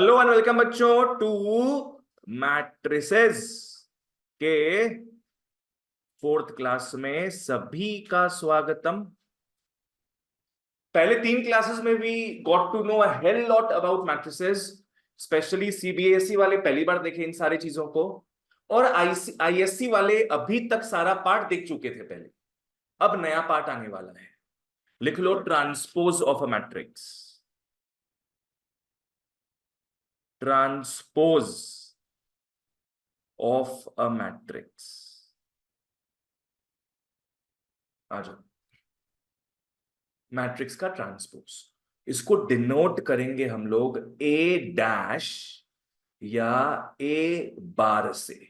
Hello and welcome बच्चों to matrices के fourth class में सभी का स्वागतम। पहले 3 क्लासेस में we got to know a hell lot about matrices. Specially CBSE वाले पहली बार देखे इन सारी चीजों को, और आईएससी वाले अभी तक सारा पार्ट देख चुके थे पहले। अब नया पार्ट आने वाला है। लिख लो transpose of a matrix. Transpose of a matrix. आ जाओ। मैट्रिक्स का ट्रांसपोज, इसको डिनोट करेंगे हम लोग ए डैश या ए बार से,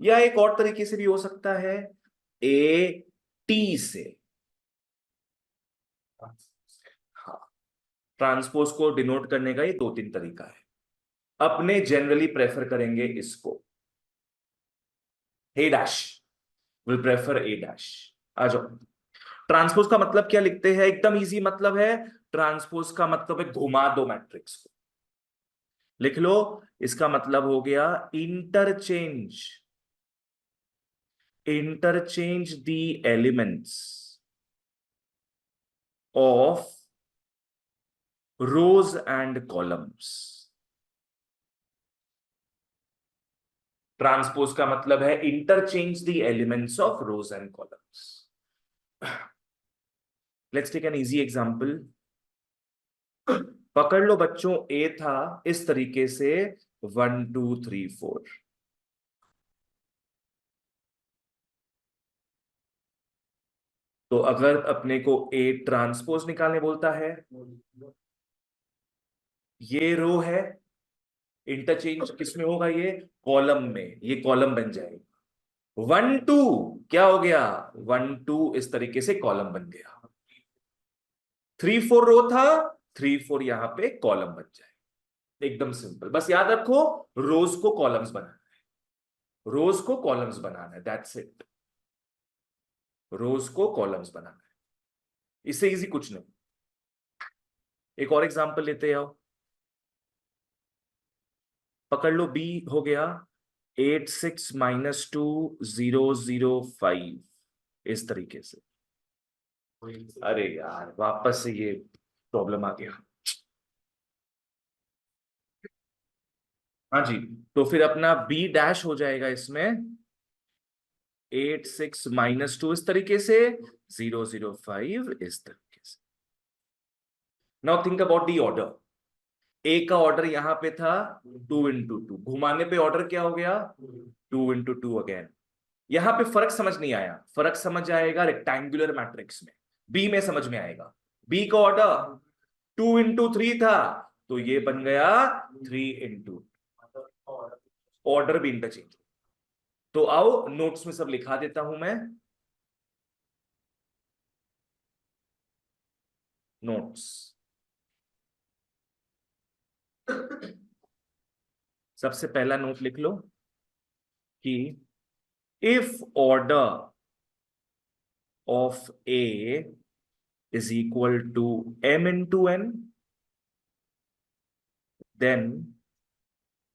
या एक और तरीके से भी हो सकता है ए टी से। हाँ, ट्रांसपोज को डिनोट करने का ये 2-3 तरीका है। अपने जनरली प्रेफर करेंगे इसको A dash, will prefer A dash. आ जाओ। ट्रांसपोज का मतलब क्या लिखते हैं? एकदम इजी मतलब है। ट्रांसपोज का मतलब है घुमा दो मैट्रिक्स को। लिख लो, इसका मतलब हो गया interchange. Interchange the elements of rows and columns. Transpose का मतलब है interchange the elements of rows and columns. Let's take an easy example. पकड़ लो बच्चों, ए था इस तरीके से 1 2 3 4। तो अगर अपने को ए ट्रांसपोज निकालने बोलता है, ये रो है, इंटरचेंज किसमें होगा? ये कॉलम में, ये कॉलम बन जाएगा। 1 2 क्या हो गया? 1 2 इस तरीके से कॉलम बन गया। 3 4 रो था, 3 4 यहां पे कॉलम बन जाए। एकदम सिंपल, बस याद रखो रोज को कॉलम्स बनाना है। रोज को कॉलम्स बनाना है, दैट्स इट। रोज को कॉलम्स बनाना है, इससे इजी कुछ नहीं। एक और एग्जांपल लेते आओ। पकड़ लो, बी हो गया 8 6 -2 0 0 5 इस तरीके से। अरे यार, वापस से ये प्रॉब्लम आ गया। हाँ जी, तो फिर अपना बी डैश हो जाएगा इसमें 8 6 -2 इस तरीके से, 0 0 5 इस तरीके से। Now think about the order. A का ऑर्डर यहां पे था 2 × 2, घुमाने पे ऑर्डर क्या हो गया? 2 × 2 अगेन। यहां पे फर्क समझ नहीं आया, फर्क समझ आएगा रेक्टेंगुलर मैट्रिक्स में, बी में समझ में आएगा। बी का ऑर्डर 2 × 3 था, तो ये बन गया 3 × ऑर्डर भी इंटरचेंज। तो आओ नोट्स में सब लिखा देता हूं मैं। नोट्स, सबसे पहला नोट लिख लो कि if order of A is equal to m into n, then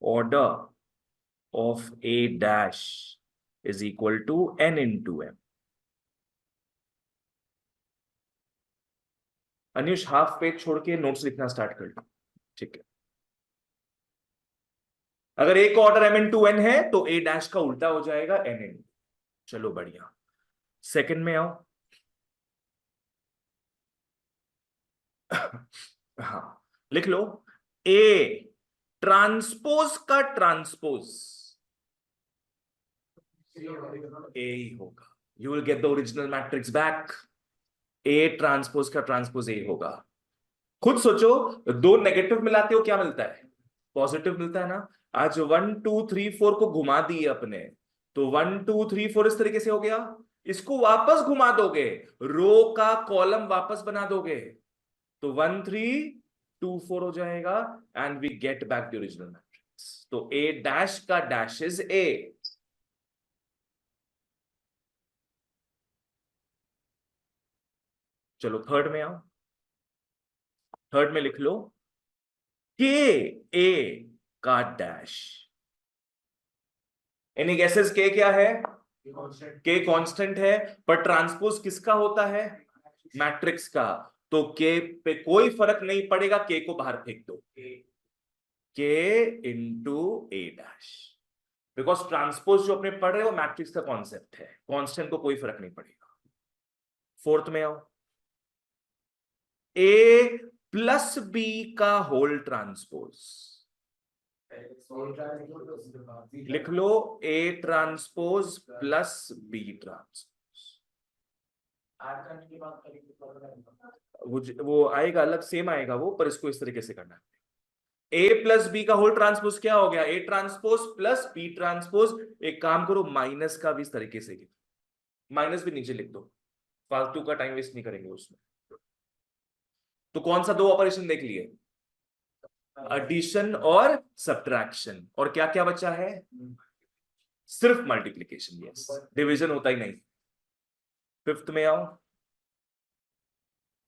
order of a dash is equal to n into m. Anish, half page छोड़ के नोट्स लिखना स्टार्ट कर लो, ठीक है? अगर ए का ऑर्डर m into n है तो a डैश का उल्टा हो जाएगा n into। चलो बढ़िया। सेकंड में आओ। हाँ, लिख लो ए ट्रांसपोज का ट्रांसपोज ए ही होगा। You will get the original matrix back. A transpose का ट्रांसपोज ए होगा। खुद सोचो, दो नेगेटिव मिलाते हो क्या मिलता है? पॉजिटिव मिलता है ना। आज 1 2 3 4 को घुमा दिए अपने, तो 1 2 3 4 इस तरीके से हो गया। इसको वापस घुमा दोगे, रो का कॉलम वापस बना दोगे, तो 1 3 2 4 हो जाएगा, and we get back the original matrix. तो ए डैश का डैश इज ए। चलो थर्ड में आओ। थर्ड में लिख लो के ए का डैश। Any guesses? के क्या है? के कांस्टेंट है, पर ट्रांसपोज किसका होता है? मैट्रिक्स का। तो के पे कोई फर्क नहीं पड़ेगा, के को बाहर फेंक दो, के into A dash. Because transpose जो अपने पढ़ रहे हो मैट्रिक्स का कॉन्सेप्ट है, कांस्टेंट को कोई फर्क नहीं पड़ेगा। फोर्थ में आओ, ए प्लस बी का होल ट्रांसपोज। लिख लो, A transpose plus B transpose. वो आएगा अलग, सेम आएगा वो, पर इसको इस तरीके से करना है। ए प्लस बी का होल ट्रांसपोज क्या हो गया? A transpose plus B transpose. एक काम करो, माइनस का भी इस तरीके से, माइनस भी नीचे लिख दो, फालतू का टाइम वेस्ट नहीं करेंगे उसमें। तो कौन सा दो ऑपरेशन देख लिए? एडिशन और सब्ट्रैक्शन। और क्या क्या बचा है? सिर्फ मल्टीप्लिकेशन। यस, डिवीजन होता ही नहीं। फिफ्थ में आओ,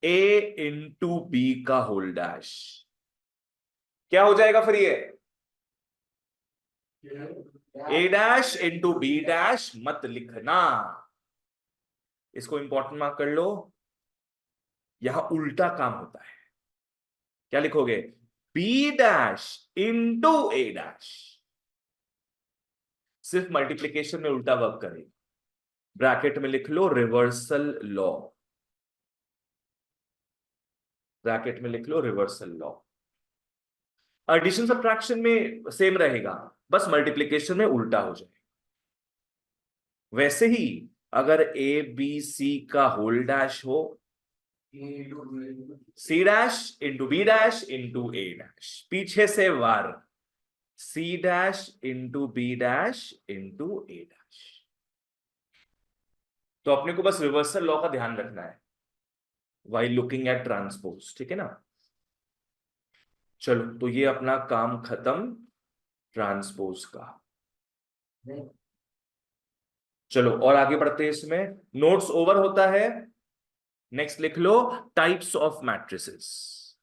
ए इंटू बी का होल डैश। क्या हो जाएगा फिर ये? A dash into B dash. मत लिखना, इसको इंपॉर्टेंट मार्क कर लो। यहां उल्टा काम होता है। क्या लिखोगे? B dash into A dash. सिर्फ मल्टीप्लिकेशन में उल्टा वर्क करेगा। ब्रैकेट में लिख लो रिवर्सल लॉ, ब्रैकेट में लिख लो रिवर्सल लॉ। एडिशन सब्ट्रैक्शन में सेम रहेगा, बस मल्टीप्लिकेशन में उल्टा हो जाए। वैसे ही अगर ए बी सी का होल डैश हो, C dash into B dash into A dash, पीछे से वार, C dash into B dash into A dash. तो अपने को बस रिवर्सल लॉ का ध्यान रखना है व्हाइल लुकिंग एट ट्रांसपोज, ठीक है ना। चलो, तो ये अपना काम खत्म ट्रांसपोज का। चलो और आगे बढ़ते हैं, इसमें नोट्स ओवर होता है। नेक्स्ट लिख लो types of matrices.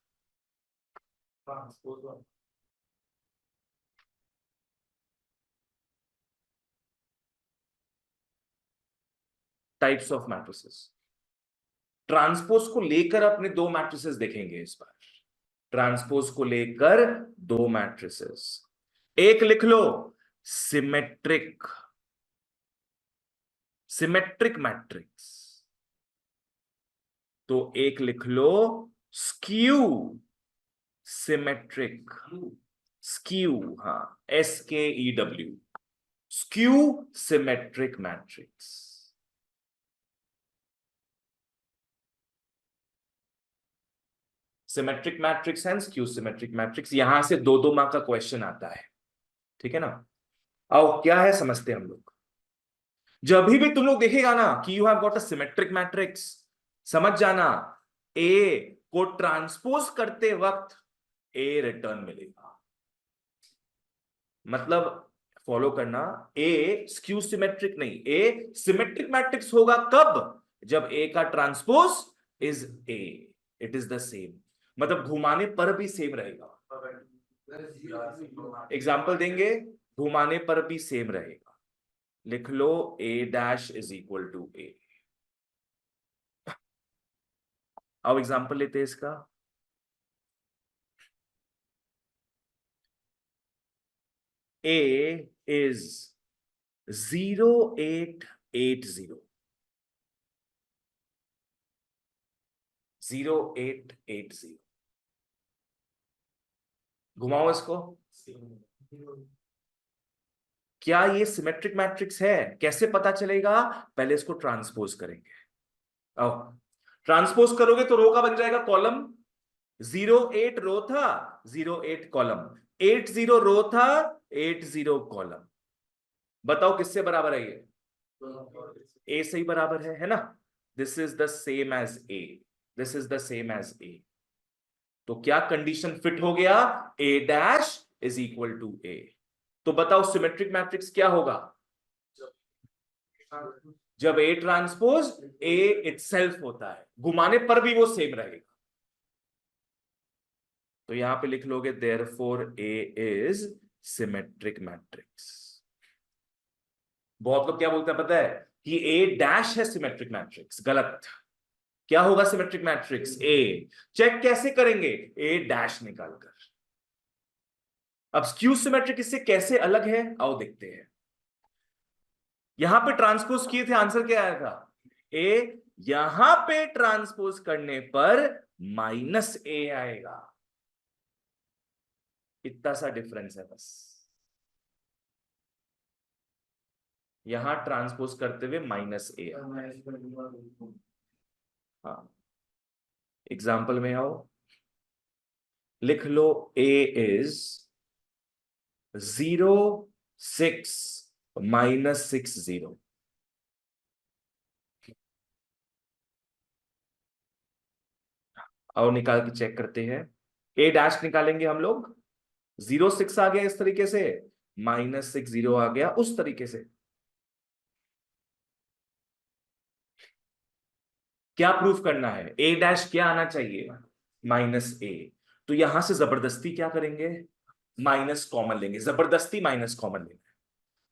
Types of matrices, transpose को लेकर अपने दो मैट्रिसेस देखेंगे इस बार। ट्रांसपोज को लेकर दो मैट्रिसेस। एक लिख लो सिमेट्रिक, सिमेट्रिक मैट्रिक्स। तो एक लिख लो स्क्यू सिमेट्रिक, स्क्यू, हाँ, SKEW, skew symmetric matrix. Symmetric matrix and skew symmetric matrix, यहां से दो दो मार्क का क्वेश्चन आता है, ठीक है ना। आओ क्या है समझते हैं हम लोग। जब भी तुम लोग देखेगा ना कि you have got a symmetric matrix, समझ जाना ए को ट्रांसपोज करते वक्त ए रिटर्न मिलेगा। मतलब फॉलो करना, ए स्क्यू सिमेट्रिक नहीं, ए सिमेट्रिक मैट्रिक्स होगा कब? जब ए का transpose is a, it is the same, मतलब घुमाने पर भी सेम रहेगा। एग्जाम्पल देंगे, घुमाने पर भी सेम रहेगा। लिख लो A dash is equal to ए। अब एग्जाम्पल लेते हैं इसका। ए इज 0880, 0880। घुमाओ इसको। क्या ये सिमेट्रिक मैट्रिक्स है? कैसे पता चलेगा? पहले इसको ट्रांसपोज करेंगे। आओ, ट्रांसपोज करोगे तो रो का बन जाएगा कॉलम। 08 रो था, 08 कॉलम। 80 रो था, 80 कॉलम। बताओ किससे बराबर है ये? ए से ही बराबर है ना। This is the same as A, this is the same as A. तो क्या कंडीशन फिट हो गया? A dash is equal to A. तो बताओ सिमेट्रिक मैट्रिक्स क्या होगा? जब ए ट्रांसपोज ए इटसेल्फ होता है, घुमाने पर भी वो सेम रहेगा। तो यहां पे लिख लोगे therefore A is symmetric matrix. बहुत लोग क्या बोलते हैं पता है कि ए डैश है सिमेट्रिक मैट्रिक्स, गलत। क्या होगा सिमेट्रिक मैट्रिक्स? ए। चेक कैसे करेंगे? ए डैश निकालकर। अब स्क्यू सिमेट्रिक इससे कैसे अलग है, आओ देखते हैं। यहां पे ट्रांसपोज किए थे, आंसर क्या आया था? ए। यहां पे ट्रांसपोज करने पर माइनस ए आएगा। इतना सा डिफरेंस है बस। यहां ट्रांसपोज करते हुए माइनस ए। हाँ, एग्जाम्पल में आओ, लिख लो ए इज 0 6 -6 0। और निकाल के चेक करते हैं। ए डैश निकालेंगे हम लोग, 0 6 आ गया इस तरीके से, -6 0 आ गया उस तरीके से। क्या प्रूफ करना है? ए डैश क्या आना चाहिए? -a। तो यहां से जबरदस्ती क्या करेंगे? माइनस कॉमन लेंगे, जबरदस्ती माइनस कॉमन लेंगे।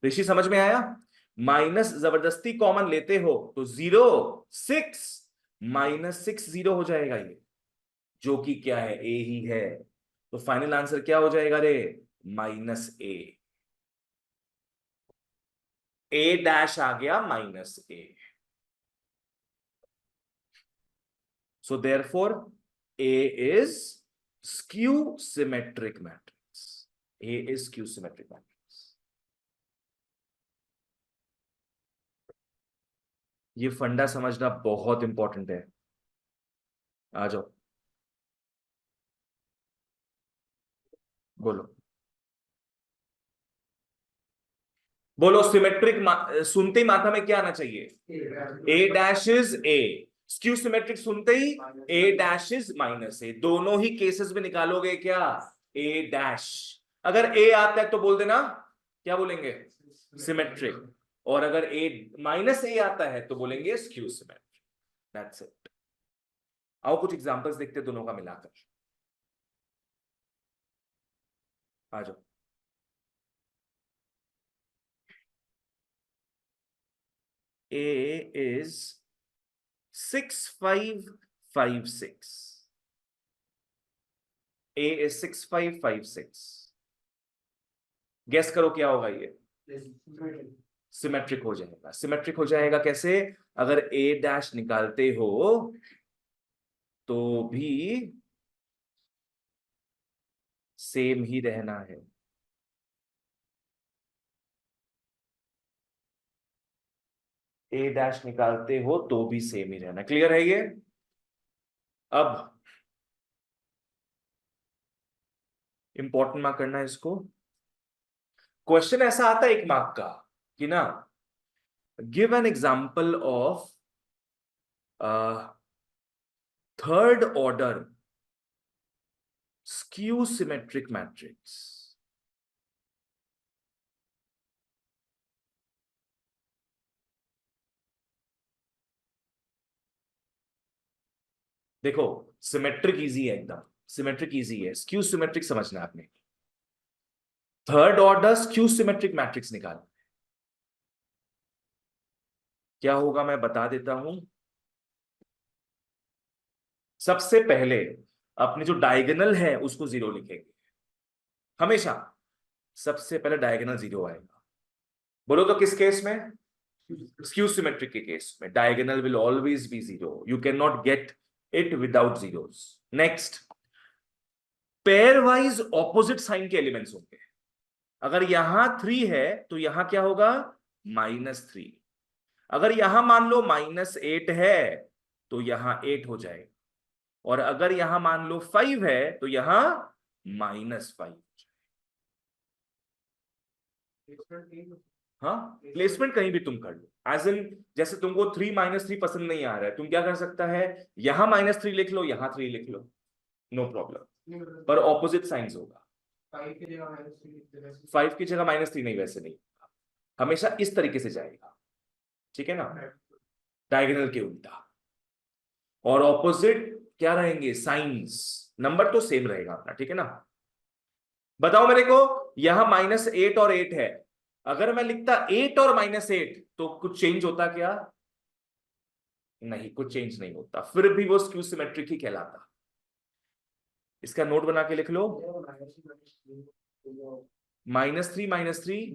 ऋषि समझ में आया? माइनस जबरदस्ती कॉमन लेते हो तो 0 6 -6 0 हो जाएगा ये, जो कि क्या है? ए ही है। तो फाइनल आंसर क्या हो जाएगा रे? -a। ए डैश आ गया -a। So therefore, A is skew symmetric matrix. A is skew symmetric matrix. ये फंडा समझना बहुत इंपॉर्टेंट है। आ जाओ, बोलो बोलो। सिमेट्रिक सुनते ही माथा में क्या आना चाहिए? A dash is A. Skew symmetric सुनते ही ए डैश इज -a। दोनों ही केसेस में निकालोगे क्या? A dash. अगर ए आता है तो बोल देना, क्या बोलेंगे? सिमेट्रिक। और अगर ए -a आता है तो बोलेंगे स्क्यू सिमेट्रिक। That's it. आओ कुछ एग्जांपल्स देखते हैं दोनों का मिलाकर। आ जाओ। ए इज 6556। A is 6556। गेस करो क्या होगा ये? सिमेट्रिक हो जाएगा। सिमेट्रिक हो जाएगा कैसे? अगर ए डैश निकालते हो तो भी सेम ही रहना है। ए डैश निकालते हो तो भी सेम ही रहना। क्लियर है ये? अब इंपॉर्टेंट मार्क करना है इसको। क्वेश्चन ऐसा आता है एक मार्क का कि ना, give an example of third order skew symmetric matrix. देखो, सिमेट्रिक इजी है एकदम। सिमेट्रिक इजी है, स्क्यू सिमेट्रिक समझना है आपने। Third order skew symmetric matrix निकाल, क्या होगा मैं बता देता हूं। सबसे पहले अपने जो डायगोनल है उसको 0 लिखेंगे हमेशा। सबसे पहले डायगोनल 0 आएगा। बोलो तो किस केस में? स्क्यू सिमेट्रिक के केस में diagonal will always be 0। You can not get it without zeros. Next, pair wise opposite sign के एलिमेंट्स होंगे। अगर यहां 3 है तो यहां क्या होगा? -3। अगर यहां मान लो -8 है तो यहां 8 हो जाएगा। और अगर यहां मान लो 5 है तो यहां -5। हाँ, प्लेसमेंट कहीं भी तुम कर लो। एज इन, जैसे तुमको 3 -3 पसंद नहीं आ रहा है, तुम क्या कर सकता है? यहां -3 लिख लो, यहां 3 लिख लो, नो प्रॉब्लम। पर ऑपोजिट साइंस होगा। 5 की जगह -3 नहीं, वैसे नहीं, हमेशा इस तरीके से जाएगा। ठीक है ना? डायगोनल के उल्टा। और ऑपोजिट क्या रहेंगे, साइंस, नंबर तो सेम रहेगा अपना, ठीक है ना। बताओ मेरे को, यहां -8 और 8 है, अगर मैं लिखता 8 और -8 तो कुछ चेंज होता क्या? नहीं, कुछ चेंज नहीं होता, फिर भी वो स्क्यू सिमेट्रिक ही कहलाता। इसका नोट बना के लिख लो, -3 -3,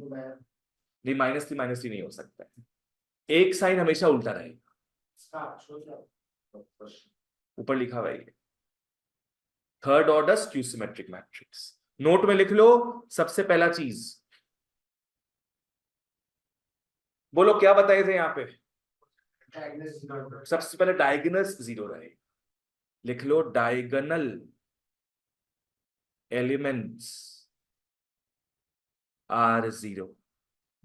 नहीं -3 नहीं हो सकता है, एक साइन हमेशा उल्टा रहेगा, ऊपर लिखा हुआ है third order skew symmetric matrix. Note में लिख लो, सबसे पहला चीज बोलो, क्या बताए थे यहां पे? सबसे पहले डायगोनल 0 रहे, लिख लो diagonal elements are 0,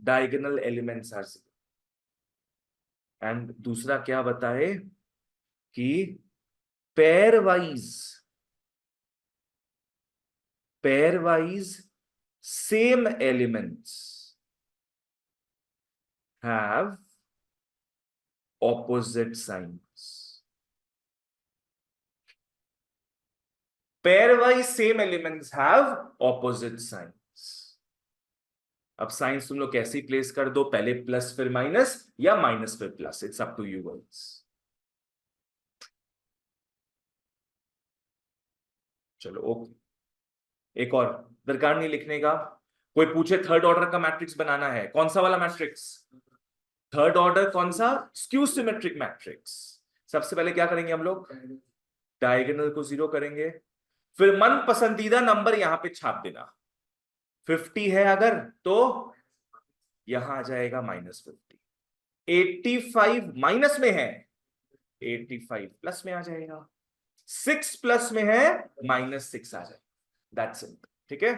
diagonal elements are 0। And दूसरा क्या बताए कि pairwise same elements have opposite signs। pairwise same elements have opposite signs। अब साइंस तुम लोग कैसे प्लेस कर दो, पहले प्लस फिर माइनस या माइनस फिर plus, it's up to you guys. चलो ओके, एक और दरकार नहीं लिखने का। कोई पूछे थर्ड ऑर्डर का मैट्रिक्स बनाना है, कौन सा वाला मैट्रिक्स? थर्ड ऑर्डर कौन सा? Skew symmetric matrix. सबसे पहले क्या करेंगे हम लोग, डायगोनल को 0 करेंगे, फिर मन पसंदीदा नंबर यहां पे छाप देना। 50 है अगर तो यहां आ जाएगा -50, 85 माइनस में है, 85 प्लस में आ जाएगा, 6 प्लस में है, -6 आ जाएगा, दैट्स इट, ठीक है।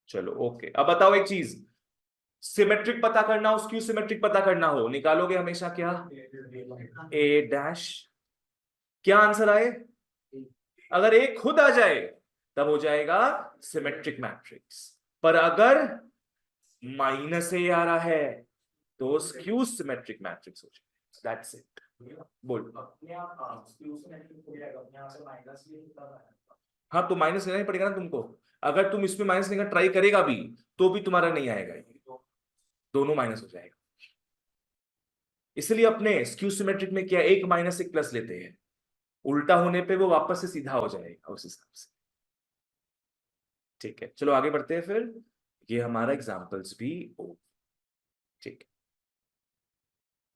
चलो ओके, अब बताओ एक चीज, सिमेट्रिक पता करना हो, स्क्यू सिमेट्रिक पता करना हो, निकालोगे हमेशा क्या? A dash. क्या आंसर आए? अगर ए खुद आ जाए तब हो जाएगा सिमेट्रिक मैट्रिक्स, पर अगर -A आ रहा है तो स्क्यू सिमेट्रिक मैट्रिक्स हो जाएगा, दैट्स इट। बोल। हाँ, तो माइनस लेना ही पड़ेगा ना तुमको, अगर तुम इसमें माइनस लेने का ट्राई करेगा भी तो भी तुम्हारा नहीं आएगा, दोनों माइनस हो जाएगा। इसलिए अपने स्क्यू सिमेट्रिक में क्या, एक माइनस एक प्लस लेते हैं, उल्टा होने पे वो वापस से सीधा हो जाएगा उस हिसाब से, ठीक है। चलो आगे बढ़ते हैं फिर, ये हमारा एग्जांपल्स भी हो, ठीक है।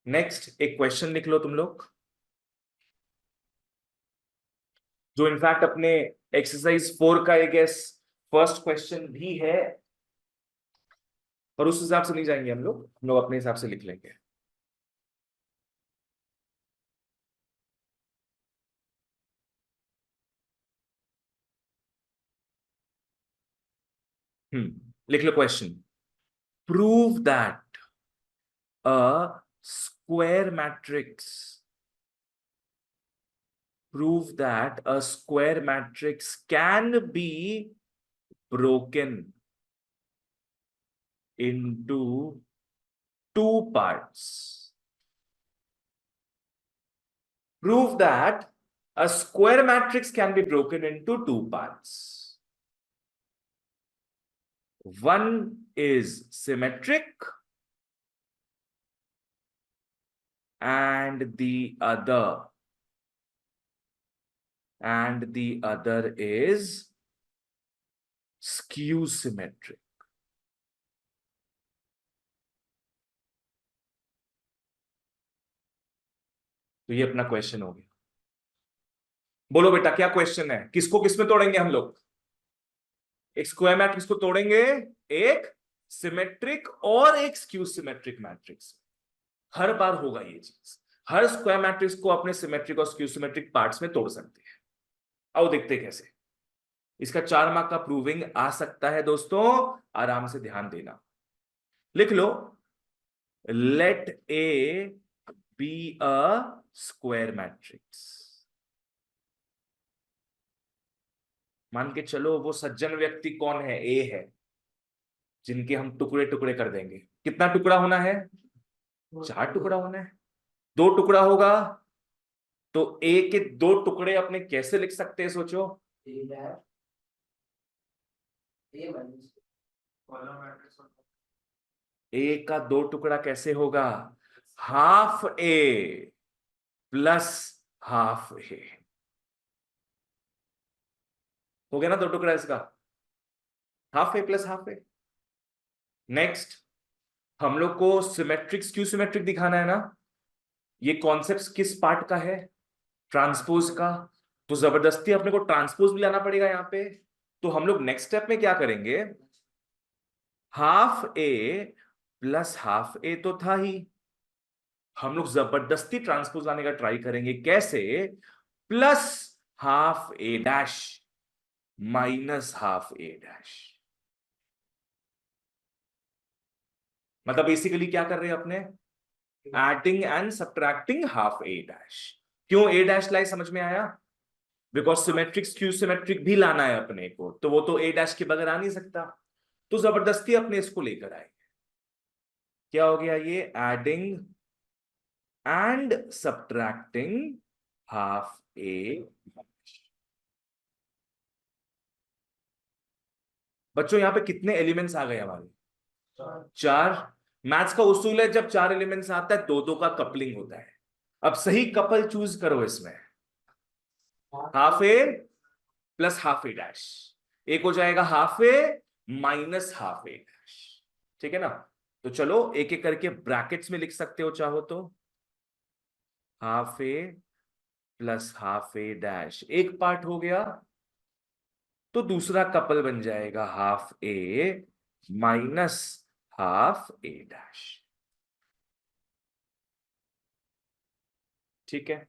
नेक्स्ट एक क्वेश्चन लिख लो तुम लोग, जो इनफैक्ट अपने एक्सरसाइज 4 का एक फर्स्ट क्वेश्चन भी है, पर उस हिसाब से नहीं जाएंगे हम लोग अपने हिसाब से लिख लेंगे। लिख लो question, prove that a square matrix, prove that a square matrix can be broken into two parts। Prove that a square matrix can be broken into two parts, one is symmetric and the other is skew symmetric। तो ये अपना question हो गया। बोलो बेटा क्या question है, किसको किसमें तोड़ेंगे हम लोग? एक स्क्वायर मैट्रिक्स को तोड़ेंगे, एक सिमेट्रिक और एक स्क्यू सिमेट्रिक मैट्रिक्स। हर बार होगा ये चीज, हर स्क्वायर मैट्रिक्स को अपने सिमेट्रिक और स्क्यू सिमेट्रिक पार्ट्स में तोड़ सकते हैं। आओ देखते हैं कैसे। इसका 4 मार्क का प्रूविंग आ सकता है दोस्तों, आराम से ध्यान देना। लिख लो, let A be a square matrix. मान के चलो वो सज्जन व्यक्ति कौन है, ए है, जिनके हम टुकड़े टुकड़े कर देंगे। कितना टुकड़ा होना है? 4 टुकड़ा होना है। दो टुकड़ा होगा, तो ए के दो टुकड़े अपने कैसे लिख सकते हैं सोचो। ए का दो टुकड़ा कैसे होगा, हाफ ए प्लस हाफ ए। हो गया ना दो टुकड़ा इसका, half A plus half A. Next, हम लोग को सिमेट्रिक स्क्यू सिमेट्रिक दिखाना है ना। ये कॉन्सेप्ट किस पार्ट का है, ट्रांसपोज का। तो जबरदस्ती अपने को ट्रांसपोज भी लाना पड़ेगा यहाँ पे। तो हम लोग नेक्स्ट स्टेप में क्या करेंगे, हाफ ए प्लस हाफ ए तो था ही, हम लोग जबरदस्ती ट्रांसपोज लाने का ट्राई करेंगे। कैसे, प्लस हाफ ए डैश माइनस हाफ ए डैश। मतलब बेसिकली क्या कर रहे हैं अपने, adding and subtracting half A dash. क्यों ए डैश लाई, समझ में आया, बिकॉज सिमेट्रिक स्क्यू सिमेट्रिक भी लाना है अपने को, तो वो तो ए डैश के बगैर आ नहीं सकता। तो जबरदस्ती अपने इसको लेकर आए। क्या हो गया ये, एडिंग एंड सब्ट्रैक्टिंग हाफ ए। बच्चों यहां पे कितने एलिमेंट्स आ गए हमारे, चार। मैथ्स का उसूल है जब चार एलिमेंट्स आता है दो दो का कपलिंग होता है। अब सही कपल चूज करो इसमें, half A plus half A dash, एक हो जाएगा half A minus half A dash. ठीक है ना। तो चलो एक एक करके ब्रैकेट्स में लिख सकते हो चाहो तो, half A plus half A dash एक पार्ट हो गया, तो दूसरा कपल बन जाएगा half A minus half A dash. ठीक है,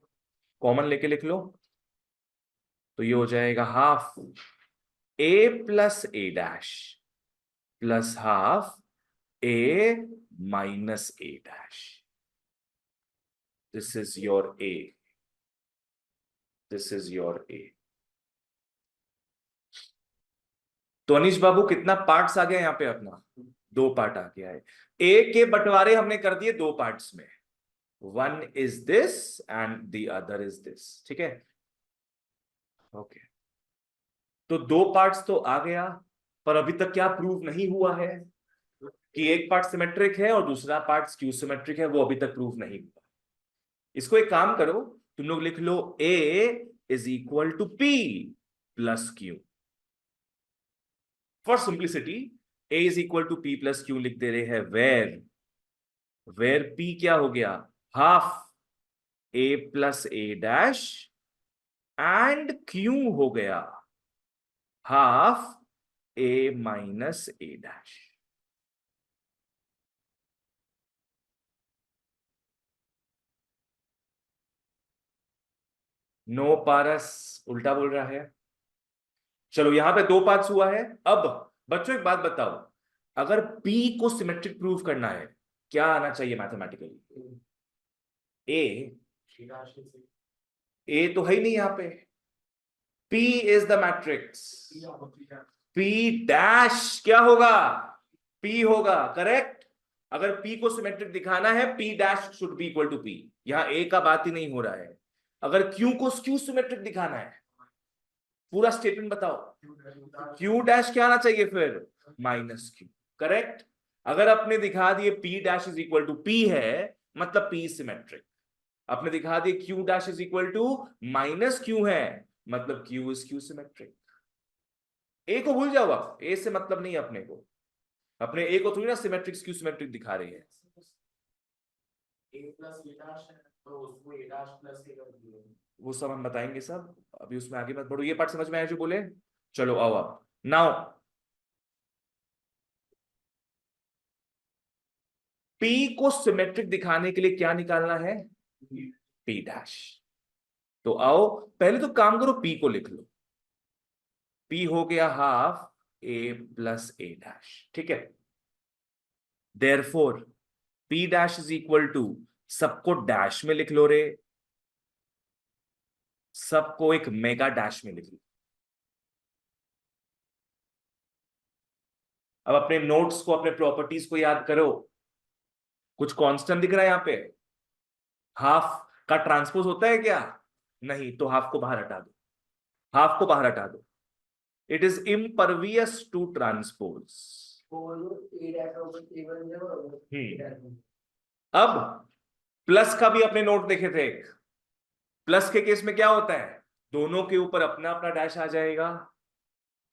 कॉमन लेके लिख लो, तो ये हो जाएगा half A plus A dash plus half A minus A dash. This is your A, this is your A. तो अनीश बाबू कितना पार्ट्स आ गया यहाँ पे अपना, दो पार्ट आ गया है। ए के बंटवारे हमने कर दिए दो पार्ट्स में, one is this and the other is this. ठीक है, ओके। तो दो पार्ट्स तो आ गया, पर अभी तक क्या प्रूव नहीं हुआ है कि एक पार्ट सिमेट्रिक है और दूसरा पार्ट स्क्यू सिमेट्रिक है, वो अभी तक प्रूव नहीं हुआ। इसको एक काम करो, तुम लोग लिख लो A is equal to P plus Q. For simplicity A is equal to P plus Q लिख दे रहे हैं, वेर वेर पी क्या हो गया, half A plus A dash and Q हो गया half A minus A dash. No पारस, उल्टा बोल रहा है। चलो यहां पे दो पार्ट्स हुआ है। अब बच्चों एक बात बताओ, अगर P को सिमेट्रिक प्रूव करना है क्या आना चाहिए मैथमेटिकली, ए। ए तो है ही नहीं यहां पे, P is the matrix, P dash क्या होगा, P होगा, करेक्ट। अगर P को सिमेट्रिक दिखाना है P dash should be equal to P, यहां A का बात ही नहीं हो रहा है। अगर Q को स्क्यू सिमेट्रिक दिखाना है, पूरा स्टेटमेंट बताओ, क्यू डैश क्या आना चाहिए फिर, माइनस क्यू, करेक्ट। अगर आपने दिखा दिए P dash is equal to P है, मतलब पी सिमेट्रिक। आपने दिखा दिए Q dash is equal to minus Q है, मतलब Q is skew symmetric. A को भूल जाओ, आप ए से मतलब नहीं अपने को, अपने ए को थोड़ी ना सिमेट्रिक क्यू सिमेट्रिक दिखा रही है। वो सब हम बताएंगे सब, अभी उसमें आगे मत बढ़ो, ये पार्ट समझ में आया जो बोले। चलो आओ आप नाउ, पी को सिमेट्रिक दिखाने के लिए क्या निकालना है, पी डैश। तो आओ पहले तो काम करो, पी को लिख लो, पी हो गया half A plus A dash. ठीक है, therefore P dash is equal to, सबको डैश में लिख लो रे, सबको एक मेगा डैश में लिख लो। अब अपने नोट्स को, अपने प्रॉपर्टीज को याद करो। कुछ कांस्टेंट दिख रहा है यहां पे, हाफ का ट्रांसपोज होता है क्या? नहीं, तो हाफ को बाहर हटा दो, हाफ को बाहर हटा दो। It is impervious to transpose. अब प्लस का भी अपने नोट देखे थे एक, प्लस के केस में क्या होता है, दोनों के ऊपर अपना अपना डैश आ जाएगा।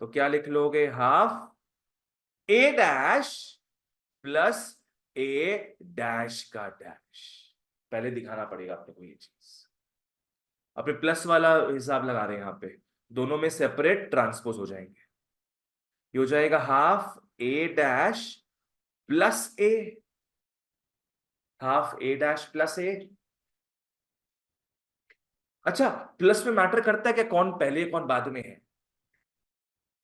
तो क्या लिख लोगे, half A dash plus A dash का डैश। पहले दिखाना पड़ेगा आपको को ये चीज, अपने प्लस वाला हिसाब लगा रहे हैं यहां पे, दोनों में सेपरेट ट्रांसपोज हो जाएंगे। ये हो जाएगा हाफ ए डैश प्लस ए, हाफ ए डैश प्लस ए। अच्छा, प्लस में मैटर करता है कि कौन पहले कौन बाद में है।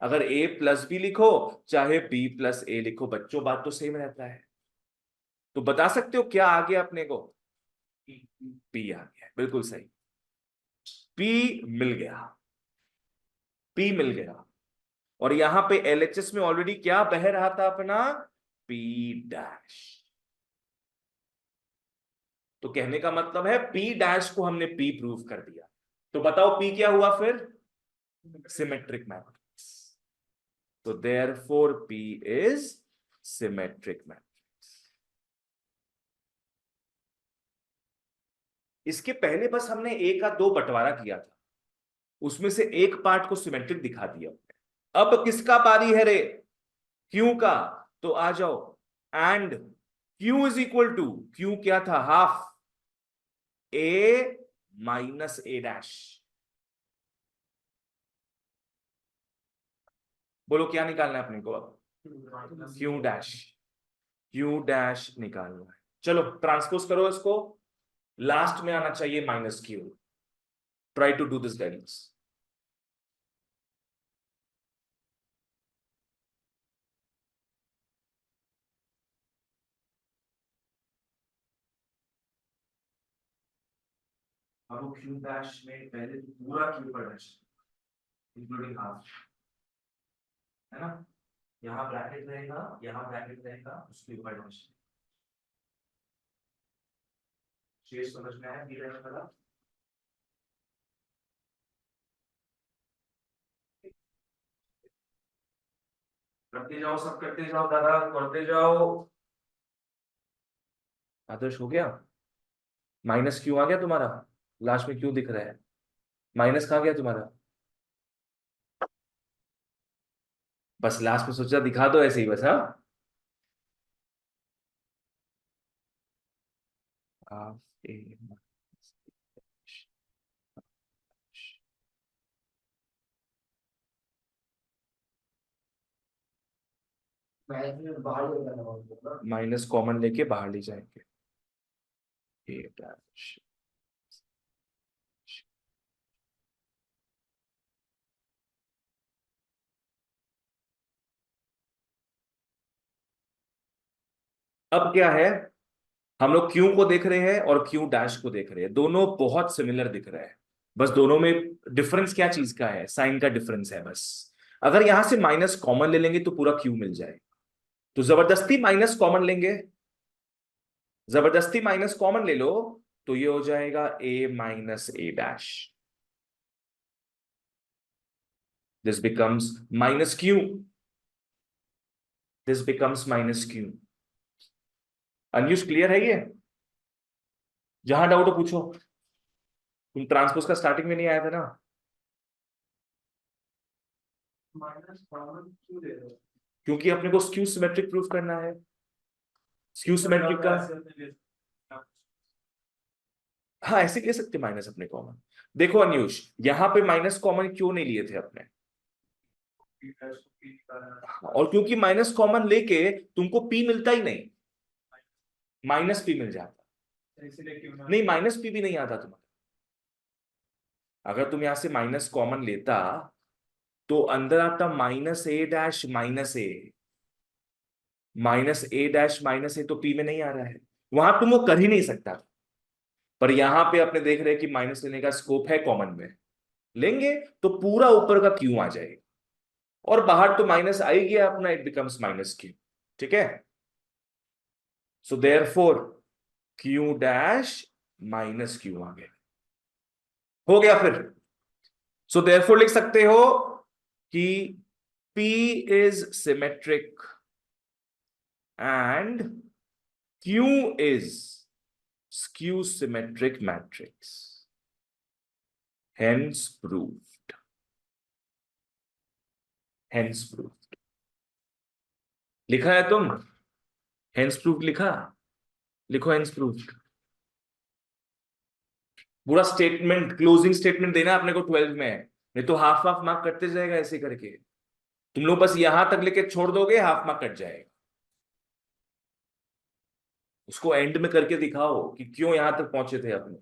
अगर ए प्लस बी लिखो चाहे बी प्लस ए लिखो, बच्चों बात तो सेम रहता है। तो बता सकते हो क्या आ गया अपने को, पी आ गया, बिल्कुल सही, पी मिल गया, पी मिल गया। और यहां पे एलएचएस में ऑलरेडी क्या बह रहा था अपना, पी डैश। तो कहने का मतलब है पी डैश को हमने पी प्रूव कर दिया। तो बताओ पी क्या हुआ फिर, सिमेट्रिक मैट्रिक्स। तो therefore P is symmetric matrix. इसके पहले बस हमने ए का दो बंटवारा किया था, उसमें से एक पार्ट को सिमेट्रिक दिखा दिया। अब किसका बारी है रे, क्यू का। तो आ जाओ, and Q is equal to, Q क्या था, half A minus A dash. बोलो क्या निकालना है अपने को अब, क्यू डैश, क्यू डैश निकालना है। चलो ट्रांसपोज करो इसको, लास्ट में आना चाहिए minus Q. Try to do this guidance. अब वो क्यू डैश में पहले तो पूरा क्यू पढ़ना चाहिए, इंक्लूडिंग हाफ, है ना। यहाँ ब्रैकेट रहेगा, यहाँ ब्रैकेट रहेगा, उसके ऊपर पढ़ना चाहिए। शेष समझ में आया, बी रहने वाला। करते जाओ, सब करते जाओ दादा, करते जाओ। आदर्श हो गया, माइनस क्यू आ गया तुम्हारा, लास्ट में क्यू दिख रहा है, माइनस कहाँ गया तुम्हारा। बस लास्ट में सोचा दिखा दो ऐसे ही बस, हाँ। हाफ ए माइनस कॉमन लेके बाहर ले जाएंगे, ए डैश। अब क्या है, हम लोग क्यू को देख रहे हैं और क्यू डैश को देख रहे हैं, दोनों बहुत सिमिलर दिख रहे हैं। बस दोनों में डिफरेंस क्या चीज का है, साइन का डिफरेंस है बस। अगर यहां से माइनस कॉमन ले लेंगे तो पूरा क्यू मिल जाएगा। तो जबरदस्ती माइनस कॉमन लेंगे, जबरदस्ती माइनस कॉमन ले लो, तो ये हो जाएगा A minus A dash. This becomes minus Q, this becomes minus Q. अनयूज क्लियर है ये, जहां डाउट हो पूछो। तुम ट्रांसपोज का स्टार्टिंग में नहीं आया था ना। माइनस कॉमन क्यों ले रहे हो, क्योंकि अपने को स्क्यू सिमेट्रिक प्रूफ करना है। स्क्यू सिमेट्रिक का, हाँ ऐसे ले सकते माइनस अपने कॉमन। देखो अन्यूश, यहां पे माइनस कॉमन क्यों नहीं लिए थे अपने, और क्योंकि माइनस कॉमन लेके तुमको पी मिलता ही नहीं, माइनस पी मिल जाता। नहीं, माइनस पी भी नहीं आता तुम्हारा। अगर तुम यहां से माइनस कॉमन लेता तो अंदर आता minus A dash minus A, minus A dash minus A तो पी में नहीं आ रहा है, वहां तुम वो कर ही नहीं सकता। पर यहां पे अपने देख रहे हैं कि माइनस लेने का स्कोप है, कॉमन में लेंगे तो पूरा ऊपर का क्यू आ जाएगा, और बाहर तो माइनस आ ही गया अपना, इट बिकम्स माइनस क्यू। ठीक है, so therefore Q dash minus Q आ गया, हो गया फिर। सो देयरफॉर लिख सकते हो कि P is symmetric and Q is skew symmetric matrix, hence proved, hence proved। लिखा है तुम? hence proved लिखा? लिखो hence proved। पूरा स्टेटमेंट, क्लोजिंग स्टेटमेंट देना अपने को 12 में है, नहीं तो हाफ हाफ मार्क कटते जाएगा ऐसे करके। तुम लोग बस यहां तक लेके छोड़ दोगे, हाफ मार्क कट जाएगा। उसको एंड में करके दिखाओ कि क्यों यहां तक पहुंचे थे अपने।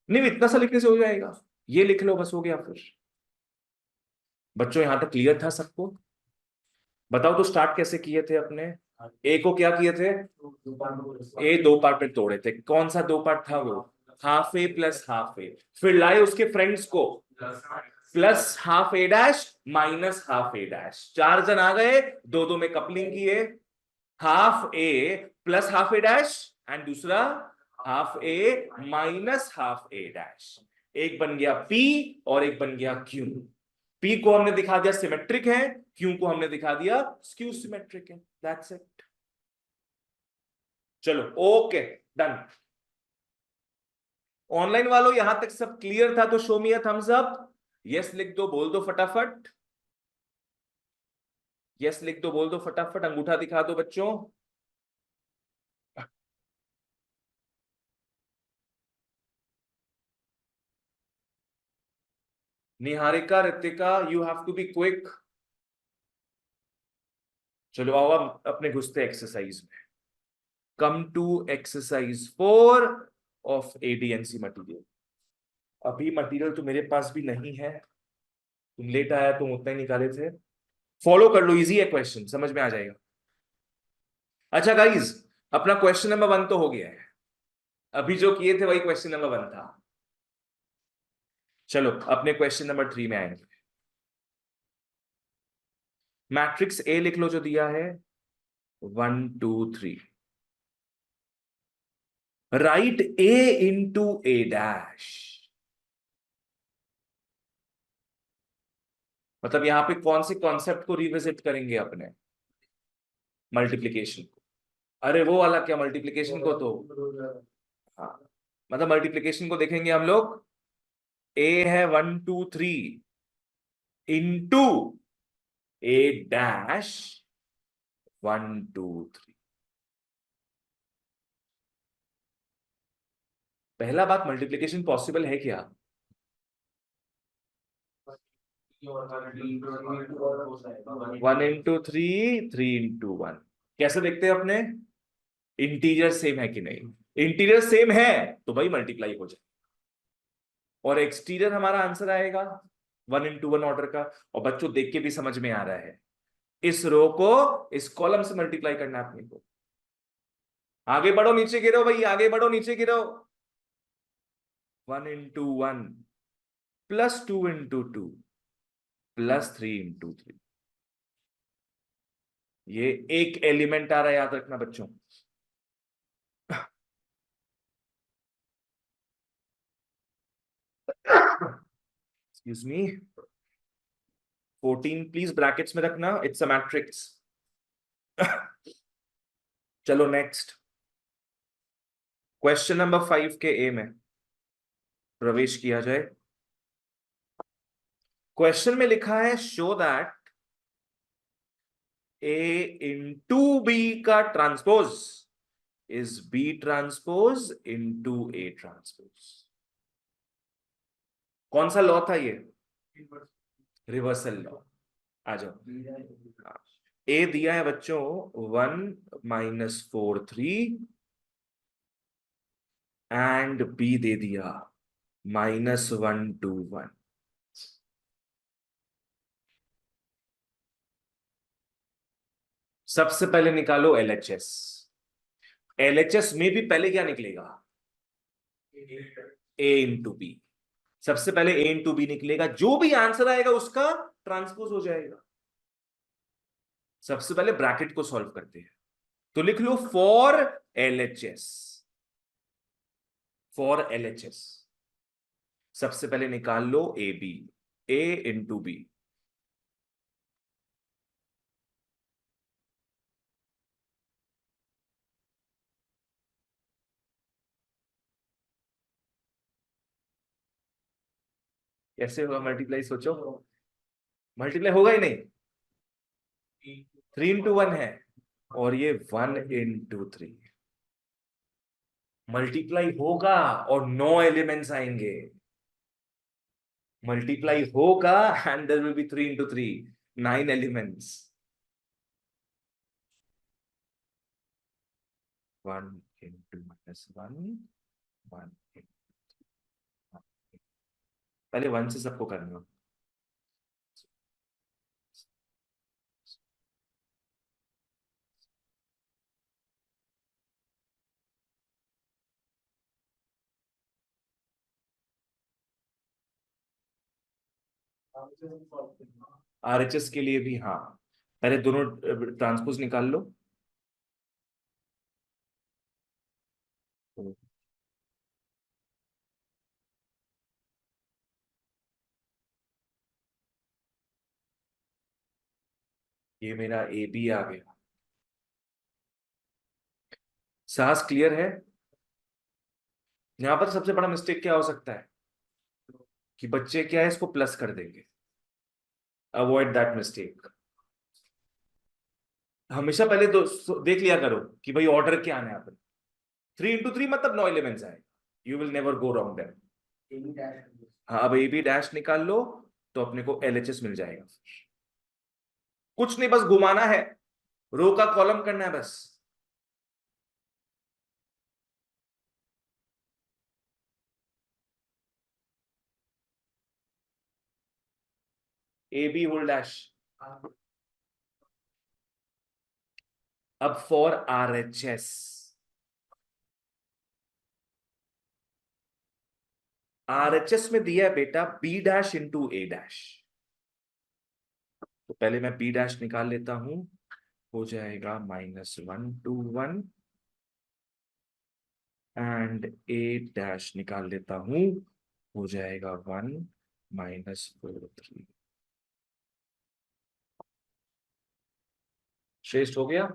नहीं, इतना सा लिखने से हो जाएगा, ये लिख लो बस, हो गया फिर। बच्चों यहां तक क्लियर था सबको? बताओ तो स्टार्ट कैसे किए थे अपने? ए को क्या किए थे? ए दो पार्ट में तोड़े थे। कौन सा दो पार्ट था वो? हाफ ए प्लस हाफ ए। फिर लाए उसके फ्रेंड्स को, प्लस हाफ ए डैश माइनस हाफ ए डैश। चार जन आ गए, दो दो में कपलिंग किए, half A plus half A dash and दूसरा half A minus half A dash. एक बन गया पी और एक बन गया क्यू। पी को हमने दिखा दिया सिमेट्रिक है, क्यू को हमने दिखा दिया स्क्यू सिमेट्रिक है। That's it. चलो ओके, डन। ऑनलाइन वालों यहां तक सब क्लियर था तो show me a thumbs up. Yes लिख दो, बोल दो फटाफट। यस लिख दो, बोल दो फटाफट, अंगूठा दिखा दो बच्चों। Niharika, Ritika, you have to be quick. चलो आओ अब अपने घुसते एक्सरसाइज में। Come to exercise 4 of ADNC material. अभी मटेरियल तो मेरे पास भी नहीं है, तुम लेट आया, तुम उतना ही निकाले थे। फॉलो कर लो, इजी है क्वेश्चन, समझ में आ जाएगा। अच्छा गाइज, अपना क्वेश्चन नंबर 1 तो हो गया है, अभी जो किए थे वही क्वेश्चन नंबर 1 था। चलो अपने क्वेश्चन नंबर 3 में आएंगे। मैट्रिक्स ए लिख लो जो दिया है, 1 2 3। Right A into A dash. मतलब यहां पे कौन से कॉन्सेप्ट को रिविजिट करेंगे अपने? मल्टीप्लीकेशन को। अरे वो वाला क्या, मल्टीप्लीकेशन को तो, हाँ, मतलब मल्टीप्लीकेशन को देखेंगे हम लोग। ए है 1 2 3 इंटू ए डैश 1 2 3। पहला बात, मल्टीप्लीकेशन पॉसिबल है क्या? 1 इंटू 3, 3 इंटू 1। कैसे देखते हैं अपने? इंटीजर सेम है कि नहीं? इंटीजर सेम है तो भाई मल्टीप्लाई हो जाए, और एक्सटीरियर हमारा आंसर आएगा 1 इंटू 1 ऑर्डर का। और बच्चों देख के भी समझ में आ रहा है, इस रो को इस कॉलम से मल्टीप्लाई करना है अपने को। आगे बढ़ो, नीचे गिरो भाई, आगे बढ़ो, नीचे गिरो। 1 into 1 plus 2 into 2 plus 3 into 3। ये एक एलिमेंट आ रहा है, याद रखना बच्चों। Excuse me. 14 प्लीज ब्रैकेट्स में रखना, इट्स अ मैट्रिक्स। चलो नेक्स्ट, क्वेश्चन नंबर 5 के ए में प्रवेश किया जाए। क्वेश्चन में लिखा है show that A into B का transpose is B transpose into A transpose. कौन सा लॉ था ये? Reversal law. आ जाओ। ए दिया है बच्चों 1 - 4 3 एंड बी दे दिया -1 2 1। सबसे पहले निकालो एलएचएस। एलएचएस में भी पहले क्या निकलेगा? ए इंटू बी। सबसे पहले ए इंटू बी निकलेगा, जो भी आंसर आएगा उसका ट्रांसपोज हो जाएगा। सबसे पहले ब्रैकेट को सॉल्व करते हैं। तो लिख लो फॉर एलएचएस। फॉर एलएचएस सबसे पहले निकाल लो A B, A into B. कैसे होगा मल्टीप्लाई, सोचो। मल्टीप्लाई होगा ही नहीं, 3 into 1 है, और ये 1 into 3। मल्टीप्लाई होगा और 9 एलिमेंट्स आएंगे। मल्टीप्लाई होगा and there will be 3 into 3, 9 elements. 1 into -1, 1 into, पहले 1 से सबको करना। आरएचएस के लिए भी हाँ, पहले दोनों ट्रांसपोज निकाल लो। ये मेरा ए बी आ गया। सांस क्लियर है? यहां पर सबसे बड़ा मिस्टेक क्या हो सकता है कि बच्चे क्या है, इसको प्लस कर देंगे। Avoid that mistake. हमेशा पहले देख लिया करो कि भाई ऑर्डर क्या आना है यहाँ पर। 3 into 3 मतलब 9 एलिमेंट्स आए। You will never go wrong then. हाँ, अब ए बी डैश निकाल लो तो अपने को एलएचएस मिल जाएगा। कुछ नहीं, बस घुमाना है, रो का कॉलम करना है बस। A B whole dash. अब फॉर आरएचएस, आरएचएस में दिया है बेटा B dash into A dash. तो पहले मैं बी डैश निकाल लेता हूं, हो जाएगा -1 to 1, एंड ए डैश निकाल लेता हूं, हो जाएगा 1 - 4 3। श्रेष्ठ हो गया।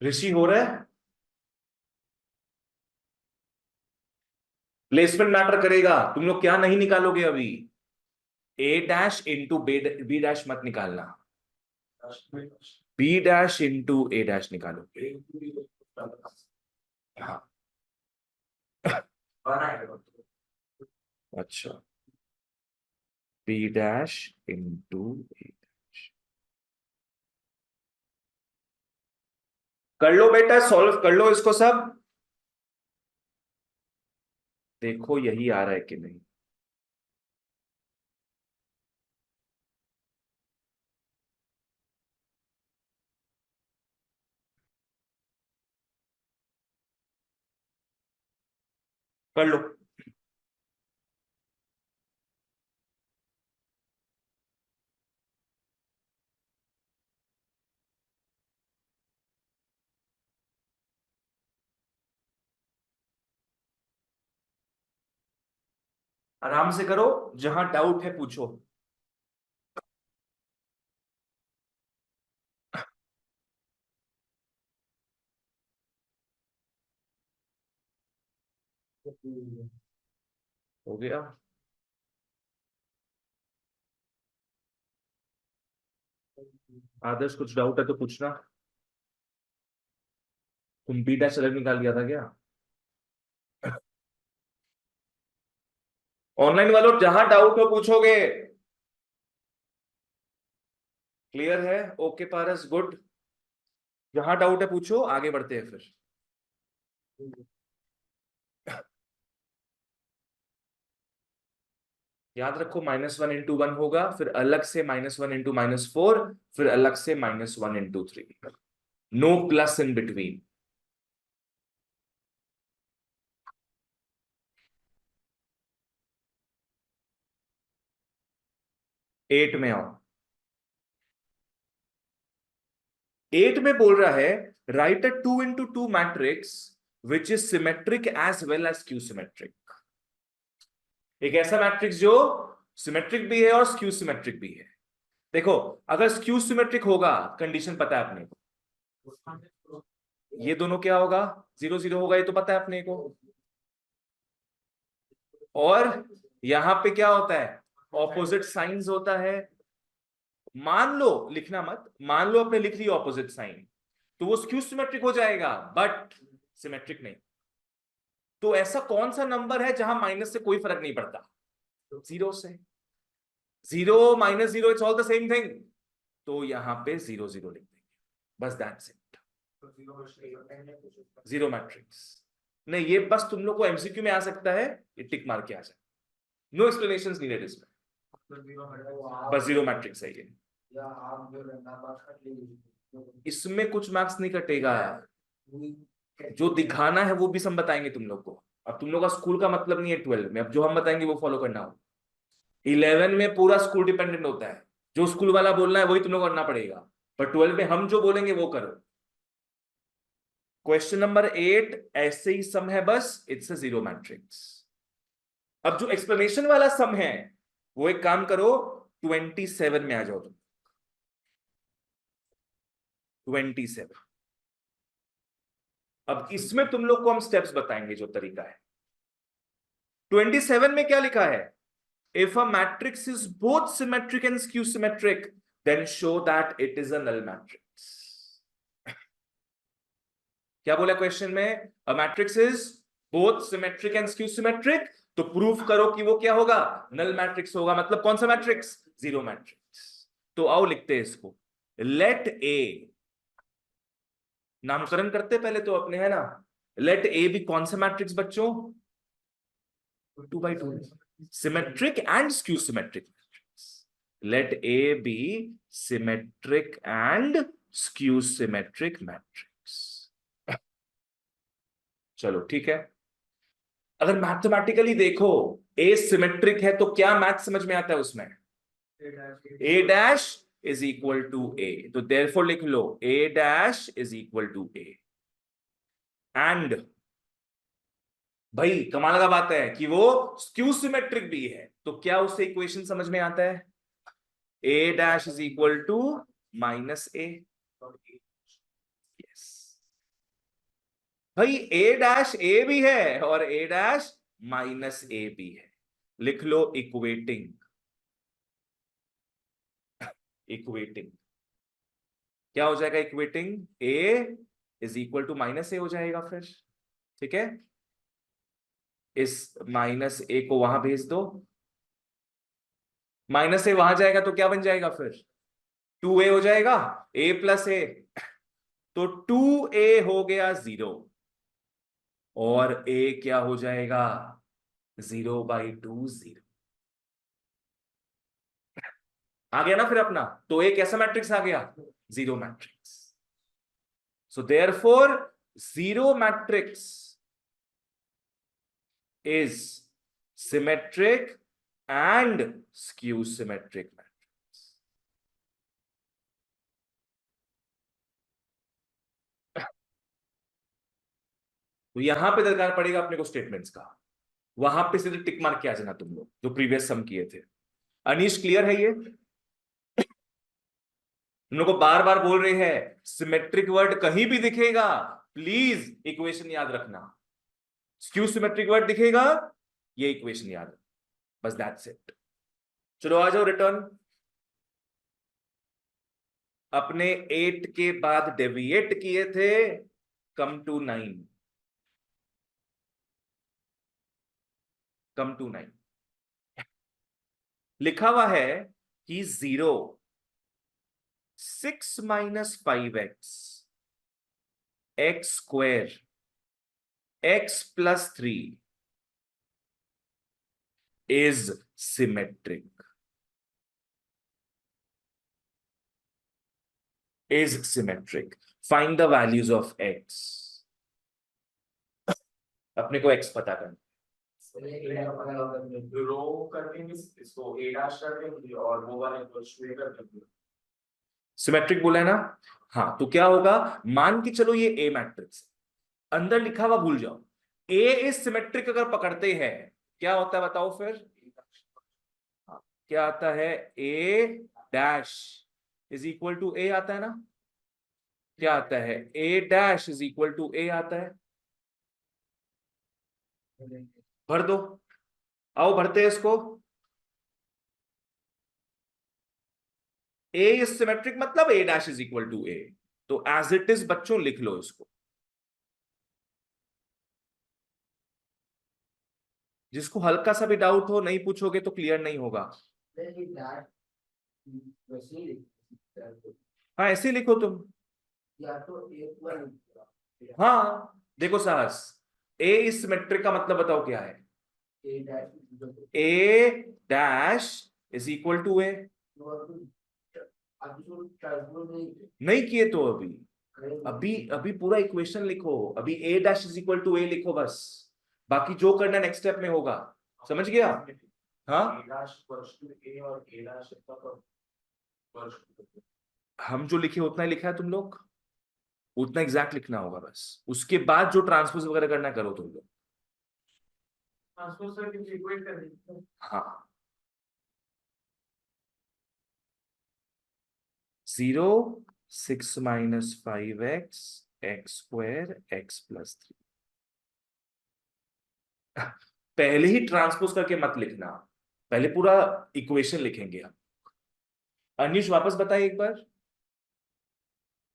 ऋषि हो रहा है? प्लेसमेंट मैटर करेगा। तुम लोग क्या नहीं निकालोगे अभी? ए डैश इंटू बी डैश मत निकालना, B dash into A dash निकालो। हाँ। अच्छा, B dash into A dash. कर लो बेटा, सॉल्व कर लो इसको सब। देखो यही आ रहा है कि नहीं। कर लो। आराम से करो, जहां डाउट है पूछो। हो गया। आदर्श कुछ डाउट है तो पूछना। तुम बी डैश अलग निकाल गया था क्या? ऑनलाइन वालों जहां डाउट हो पूछोगे। क्लियर है? ओके पारस, गुड। जहां डाउट है पूछो, आगे बढ़ते हैं फिर। याद रखो -1 into 1 होगा, फिर अलग से -1 into -4, फिर अलग से -1 into 3। No plus in between. 8 में आओ। 8 में बोल रहा है right a 2 into 2 matrix which is symmetric as well as skew symmetric. एक ऐसा मैट्रिक्स जो सिमेट्रिक भी है और स्क्यू सिमेट्रिक भी है। देखो, अगर स्क्यू सिमेट्रिक होगा, कंडीशन पता है अपने को, ये दोनों क्या होगा, 0 0 होगा, ये तो पता है अपने को। और यहां पे क्या होता है, ऑपोजिट साइंस होता है। मान लो, लिखना मत, मान लो आपने लिख लिया ऑपोजिट साइन, तो वो स्क्यू सिमेट्रिक हो जाएगा बट सिमेट्रिक नहीं। तो ऐसा कौन सा नंबर है जहां माइनस से कोई फर्क नहीं पड़ता? 0 से। 0 -0 it's all the same thing. तो यहां पे 0 0 लिख देंगे, बस दैट्स इट। जीरो मैट्रिक्स नहीं, ये बस तुम लोग को एमसीक्यू में आ सकता है, ये टिक मार के आ जाए। नो एक्सप्लेनेशंस नीडेड इसमें, बस जीरो मैट्रिक्स है ये। इसमें कुछ मार्क्स नहीं कटेगा, जो दिखाना है वो भी सब बताएंगे तुम लोग को। अब तुम लोग का स्कूल का मतलब नहीं है 12 में, अब जो हम बताएंगे वो फॉलो करना हो। 11 में पूरा स्कूल डिपेंडेंट होता है, जो स्कूल वाला बोलना है वही तुम लोग को करना पड़ेगा, पर 12 में हम जो बोलेंगे वो करो। क्वेश्चन नंबर 8 ऐसे ही सम है, बस इट्स अ जीरो मैट्रिक्स। अब जो एक्सप्लेनेशन वाला सम है, वो एक काम करो, 27 में आ जाओ तुम। 27। अब इसमें तुम लोग को हम स्टेप्स बताएंगे, जो तरीका है। 27 में क्या लिखा है, if a matrix is both symmetric and skew symmetric then show that it is a null matrix. क्या बोला क्वेश्चन में, a matrix is both symmetric and skew symmetric, तो प्रूफ करो कि वो क्या होगा, नल मैट्रिक्स होगा। मतलब कौन सा मैट्रिक्स, जीरो मैट्रिक्स। तो आओ लिखते हैं इसको, लेट ए, नामकरण करते पहले तो अपने, है ना। लेट ए भी कौन सा मैट्रिक्स बच्चों, 2 by 2, symmetric and skew symmetric matrix. Let A B symmetric and skew symmetric matrix. चलो ठीक है। अगर मैथमेटिकली देखो, ए सिमेट्रिक है तो क्या मैथ समझ में आता है उसमें, A dash is equal to A, तो देयरफॉर लिख लो A dash is equal to A. And भाई कमाल का बात है कि वो स्क्यू सिमेट्रिक भी है, तो क्या उससे इक्वेशन समझ में आता है, A dash is equal to minus A. Yes भाई, ए डैश ए भी है और ए डैश माइनस ए भी है, लिख लो इक्वेटिंग। इक्वेटिंग क्या हो जाएगा, equating A is equal to minus A हो जाएगा फिर। ठीक है, इस माइनस ए को वहां भेज दो, माइनस ए वहां जाएगा तो क्या बन जाएगा फिर, 2a हो जाएगा, a प्लस ए, तो 2a हो गया 0, और a क्या हो जाएगा, 0/2 0। आ गया ना फिर अपना, तो एक ऐसा मैट्रिक्स आ गया, zero matrix. So therefore zero matrix is symmetric and skew symmetric matrix. तो यहां पे दरकार पड़ेगा अपने को स्टेटमेंट्स का, वहां पे सीधे टिक मार के आ जाना तुम लोग जो प्रीवियस सम किए थे। अनीश क्लियर है ये, हम लोग को बार बार बोल रहे हैं सिमेट्रिक वर्ड कहीं भी दिखेगा प्लीज इक्वेशन याद रखना, स्क्यू सिमेट्रिक वर्ड दिखेगा ये इक्वेशन याद रखना, बस दैट्स इट। चलो आ जाओ रिटर्न। अपने 8 के बाद डेविएट किए थे, कम टू 9, कम टू 9 लिखा हुआ है कि 0 6 - 5x x² x+3 is symmetric, is symmetric. Find the values of x. अपने को x पता करना, रो कर देंगे, इसको ए डैश कर देंगे और वो वाले को ए कर देंगे। सिमेट्रिक बोला है ना। हाँ, तो क्या होगा, मान के चलो ये ए मैट्रिक्स, अंदर लिखा हुआ भूल जाओ, ए इज सिमेट्रिक अगर पकड़ते हैं क्या होता है बताओ फिर। हाँ, क्या आता है, A dash is equal to ए आता है ना। क्या आता है, A dash is equal to ए आता है। भर दो, आओ भरते हैं इसको। ए इज सिमेट्रिक मतलब ए dash is equal to A, तो एज इट इज बच्चों लिख लो इसको। जिसको हल्का सा भी डाउट हो, नहीं पूछोगे तो क्लियर नहीं होगा। हाँ ऐसे ही लिखो तुम। या तो हाँ देखो साहस, ए इज सिमेट्रिक का मतलब बताओ क्या है। A dash is equal to ए, नहीं किए तो अभी अभी अभी पूरा इक्वेशन लिखो, अभी ए डैश इज इक्वल टू ए लिखो बस, बाकी जो करना नेक्स्ट स्टेप में होगा। समझ गया। हाँ हम जो लिखे उतना ही लिखा है तुम लोग, उतना एग्जैक्ट लिखना होगा बस, उसके बाद जो ट्रांसपोज वगैरह करना करो तुम लोग। हाँ 0 6 - 5x x square x plus 3। पहले ही ट्रांसपोज करके मत लिखना, पहले पूरा इक्वेशन लिखेंगे हम। अनिश वापस बताइए एक बार।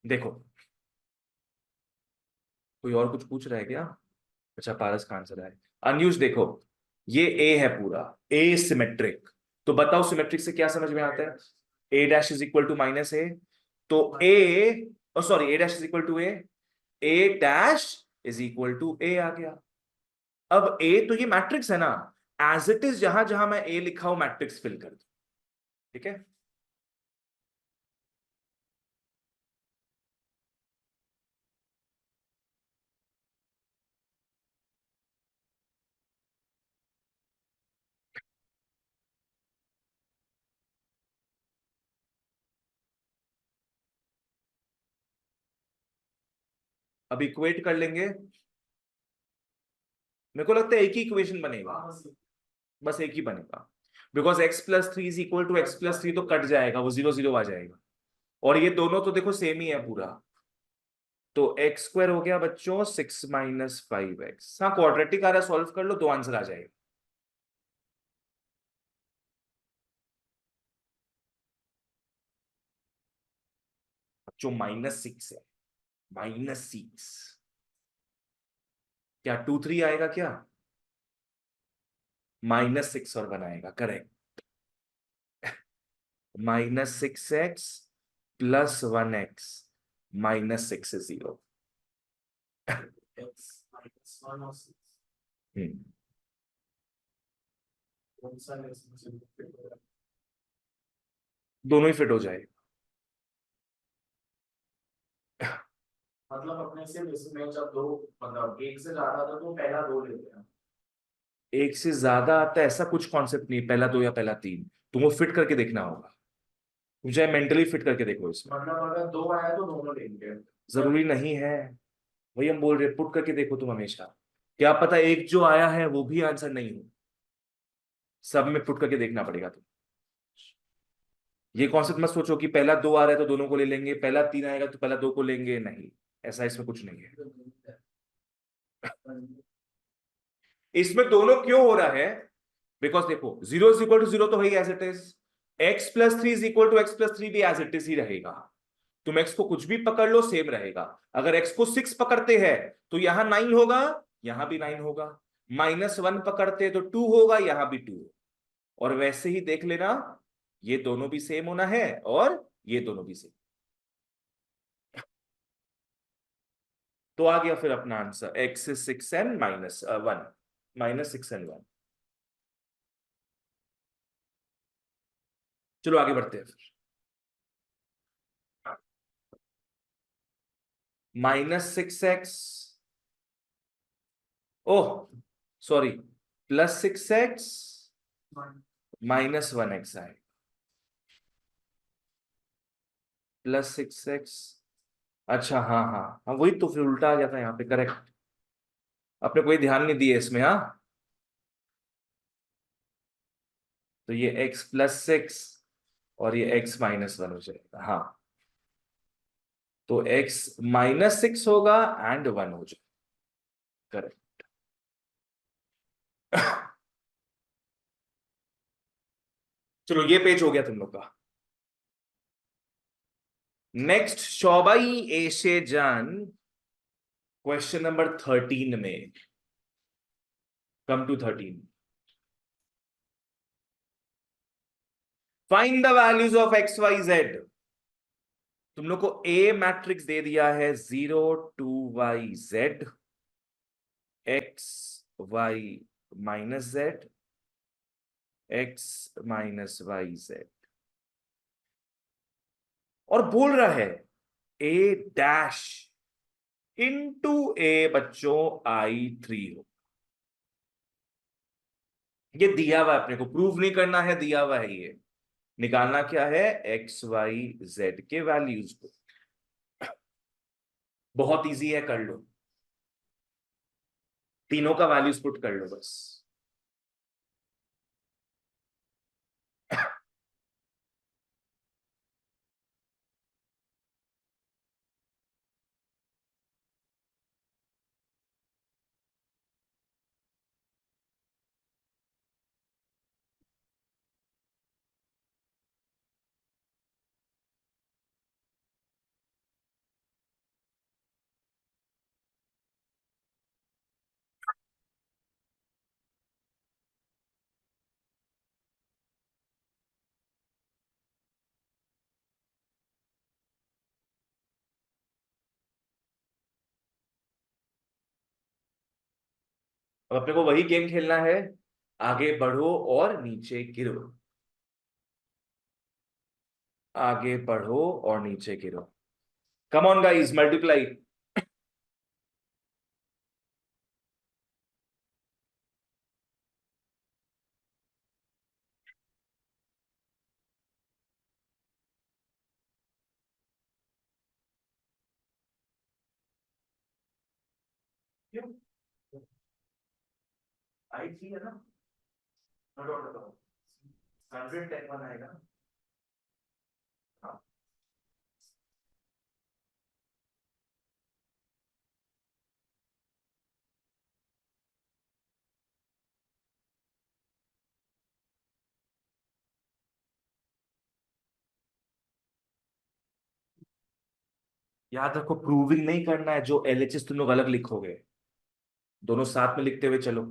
देखो कोई और कुछ पूछ रहा है क्या। अच्छा पारस का आंसर है। अनयूज देखो, ये ए है पूरा, ए सिमेट्रिक, तो बताओ सिमेट्रिक से क्या समझ में आता है। A dash is equal to minus A, तो A sorry A dash is equal to A dash is equal to A आ गया। अब ए तो ये मैट्रिक्स है ना, एज इट इज जहां जहां मैं ए लिखा हूं मैट्रिक्स फिल कर दो। ठीक है। अब इक्वेट कर लेंगे, मेरे को लगता है एक ही इक्वेशन बनेगा, बस एक ही बनेगा, because X plus three is equal to X plus three तो कट जाएगा, वो 0 0 आ जाएगा, और ये दोनों तो देखो सेम ही है पूरा, तो एक्स स्क्वायर हो गया बच्चों 6 - 5x। हाँ क्वाड्रेटिक आ रहा है, सॉल्व कर लो, दो आंसर आ जाएगा। बच्चों -6 है, -6, क्या 2 3 आएगा क्या, -6 और बनाएगा correct. -6x plus 1x -6 is 0। हम्म, दोनों ही फिट हो जाए। मतलब अपने से इसमें जब दो, मतलब एक से ज्यादा था तो पहला दो लेते हैं। एक से ज्यादा आता है ऐसा कुछ कॉन्सेप्ट नहीं, पहला दो या पहला तीन, तुमको फिट करके देखना होगा, तुम चाहे मेंटली फिट करके देखो इसमें। मतलब अगर दो आया तो दोनों लेंगे, जरूरी नहीं है, वही हम बोल रहे, पुट करके देखो तुम हमेशा, क्या पता एक जो आया है वो भी आंसर नहीं हो, सब में पुट करके देखना पड़ेगा तुम। ये कॉन्सेप्ट मत सोचो कि पहला दो आ रहा है तो दोनों को ले लेंगे, पहला तीन आएगा तो पहला दो को लेंगे, नहीं, ऐसा इसमें कुछ नहीं है। इसमें दोनों क्यों हो रहा है, बिकॉज देखो 0 = 0 तो है as it is, X plus three is equal to X plus three भी एज इट इज ही रहेगा, तुम एक्स को कुछ भी पकड़ लो सेम रहेगा। अगर एक्स को 6 पकड़ते हैं तो यहां 9 होगा, यहां भी 9 होगा, -1 पकड़ते तो 2 होगा, यहां भी 2, और वैसे ही देख लेना, ये दोनों भी सेम होना है और ये दोनों भी सेम। तो आ गया फिर अपना answer, x is 6 and -1, -6 and 1। चलो आगे बढ़ते हैं फिर। -6x, oh sorry, +6x -1x आएगा। +6x, अच्छा हाँ हाँ हाँ, वही तो फिर उल्टा आ गया था यहाँ पे, करेक्ट। आपने कोई ध्यान नहीं दिया इसमें, हाँ। तो ये x+6 और ये x-1 हो जाएगा, हाँ। तो x-6 होगा एंड 1 हो जाएगा, करेक्ट। चलो ये पेज हो गया तुम लोग का। नेक्स्ट, शोबाई एशे जान, क्वेश्चन नंबर 13 में, come to 13। Find the values of XYZ। तुम लोग को ए मैट्रिक्स दे दिया है 0 2 YZ, X Y-Z, X-YZ, और बोल रहा है A' इंटू ए बच्चों I3 हो। ये दिया हुआ है, अपने को प्रूव नहीं करना है, दिया हुआ है। ये निकालना क्या है, XYZ के वैल्यूज को। बहुत इजी है, कर लो, तीनों का वैल्यूज पुट कर लो बस। अब अपने को वही गेम खेलना है, आगे बढ़ो और नीचे गिरो, आगे बढ़ो और नीचे गिरो। Come on guys, multiply. क्यों, I3 है ना, 110 आएगा। हाँ। याद रखो, प्रूविंग नहीं करना है, जो LHS तुम लोग अलग लिखोगे, दोनों साथ में लिखते हुए चलो।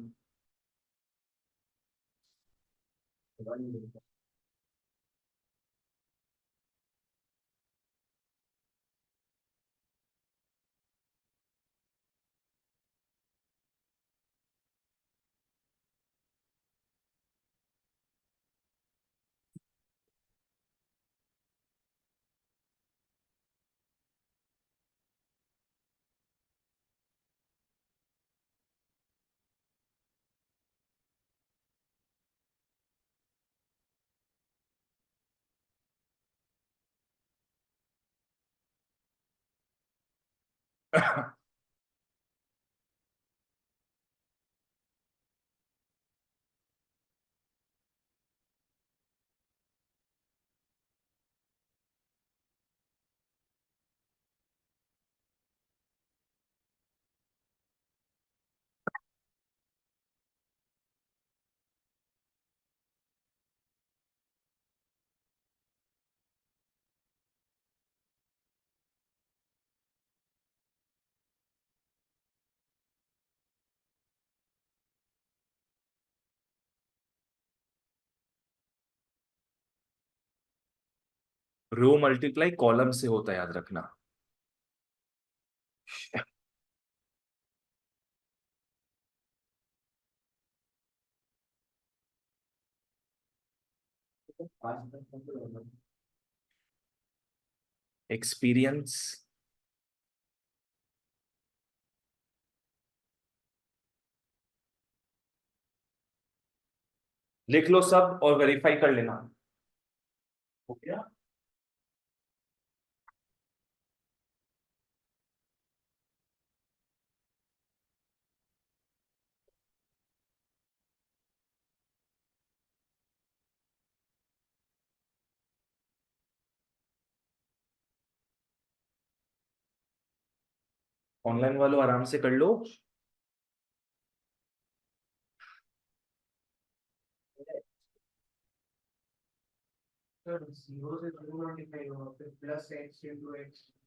रो मल्टीप्लाई कॉलम से होता है, याद रखना। एक्सपीरियंस। लिख लो सब और वेरीफाई कर लेना। हो गया। ऑनलाइन वालों आराम से कर लो।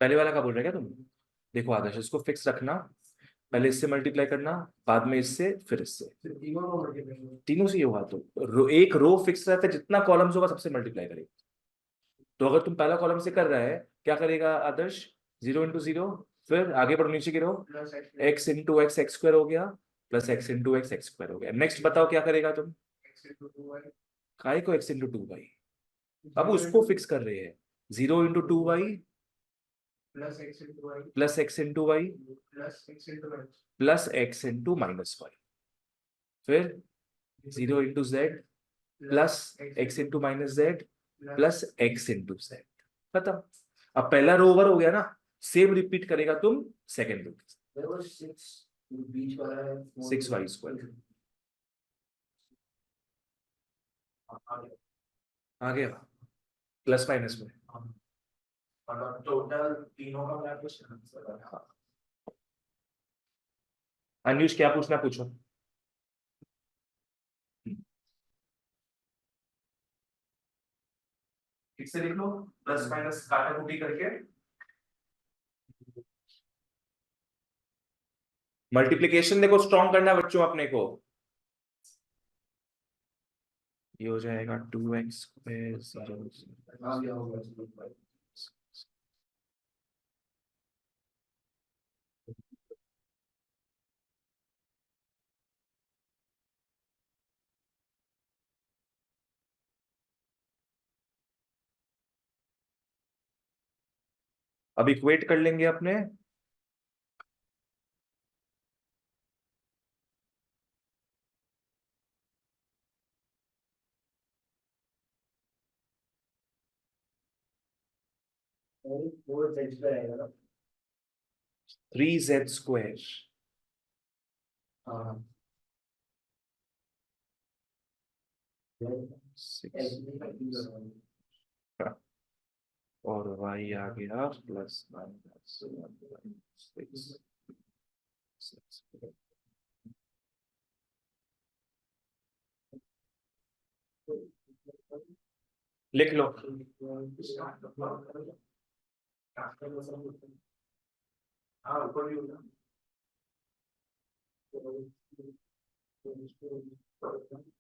पहले वाला क्या बोल रहे क्या तुम? देखो आदर्श, इसको फिक्स रखना। पहले इससे मल्टीप्लाई करना, बाद में इससे, फिर इससे। तीनों से ये हुआ तो एक रो फिक्स रहता है, जितना कॉलम्स होगा सबसे मल्टीप्लाई करेगा। तो अगर तुम पहला कॉलम से कर रहा है, क्या करेगा आदर्श? 0 × 0। फिर आगे बढ़ो, नीचे गिरो। X into x x square हो गया, plus x into x x square हो गया। नेक्स्ट बताओ क्या करेगा तुम? काय को x × 2y। अब उसको फिक्स कर रहे हैं। 0 × 2y plus x × y plus x × -y। फिर 0 × z plus x × -z plus x × z। खत्म। अब पहला रो ओवर हो गया ना, सेम रिपीट करेगा तुम सेकेंड रो। 6y²। आ गया प्लस माइनस में। टोटल तीनों का मैं क्वेश्चन। हाँ। अनुष क्या पूछना पूछो। ठीक से लिख लो, प्लस माइनस काटा कुटी करके। मल्टीप्लिकेशन देखो स्ट्रॉन्ग करना है बच्चों अपने को। ये हो जाएगा 2x²0। अब इक्वेट कर लेंगे अपने। वो z पे आएगा ना, 3z²। हाँ। 6 और y आ गया प्लस माइनस 6। लिख लो। हाँ ऊपर भी होगा।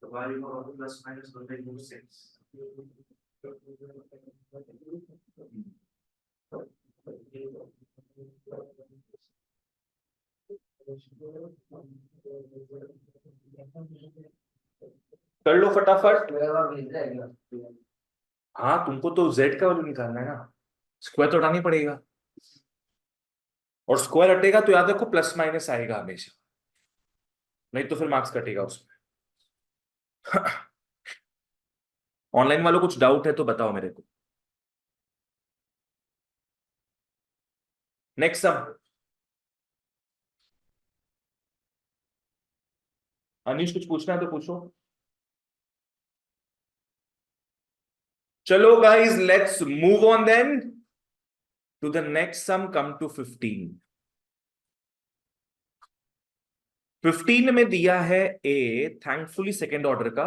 y plus minus 6। कर लो फटाफट। हाँ तुमको तो z का वैल्यू निकालना है ना, स्क्वायर तो हटानी पड़ेगा। और स्क्वायर हटेगा तो याद रखो प्लस माइनस आएगा हमेशा, नहीं तो फिर मार्क्स कटेगा उसमें। ऑनलाइन वालों कुछ डाउट है तो बताओ मेरे को। Next sum. अनीश कुछ पूछना है तो पूछो। चलो guys let's move on then to the next sum. Come to 15। 15 में दिया है ए, थैंकफुली सेकेंड ऑर्डर का,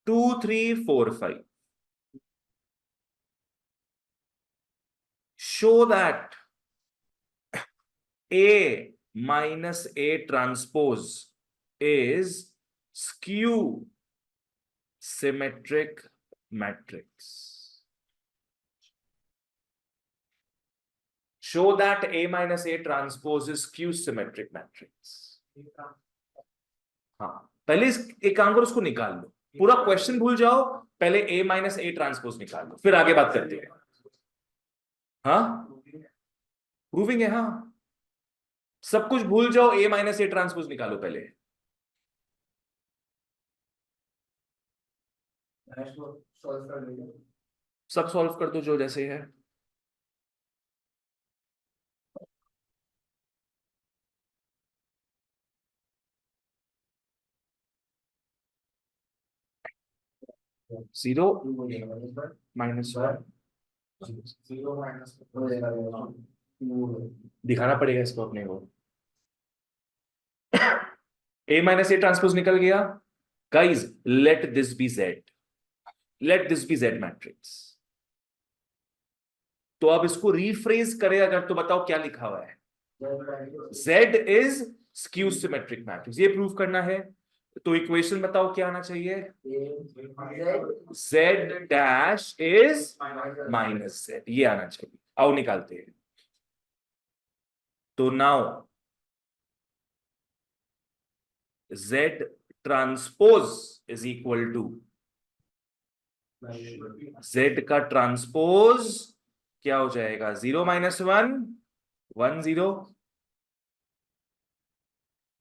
2 3 4 5। Show that A minus A transpose is skew symmetric matrix. Show that A minus A transpose is skew symmetric matrix. हाँ पहले इस एक काम करो, उसको निकाल लो, पूरा क्वेश्चन भूल जाओ, पहले A माइनस A ट्रांसपोज निकाल लो, फिर आगे बात करते हैं। हाँ प्रूविंग है। हाँ सब कुछ भूल जाओ, A माइनस A ट्रांसपोज निकालो पहले। सब सॉल्व कर दो जो जैसे है। जीरो -1 दिखाना पड़ेगा इसको अपने को। A - A ट्रांसपोज निकल गया। Guys let this be Z, let this be Z matrix. तो अब इसको रीफ्रेज करें अगर, तो बताओ क्या लिखा हुआ है। Z is skew symmetric matrix, ये प्रूव करना है। तो इक्वेशन बताओ क्या आना चाहिए। Z डैश इज -Z, ये आना चाहिए। आओ निकालते हैं। तो now Z transpose is equal to Z का ट्रांसपोज क्या हो जाएगा, 0 - 1 1 0।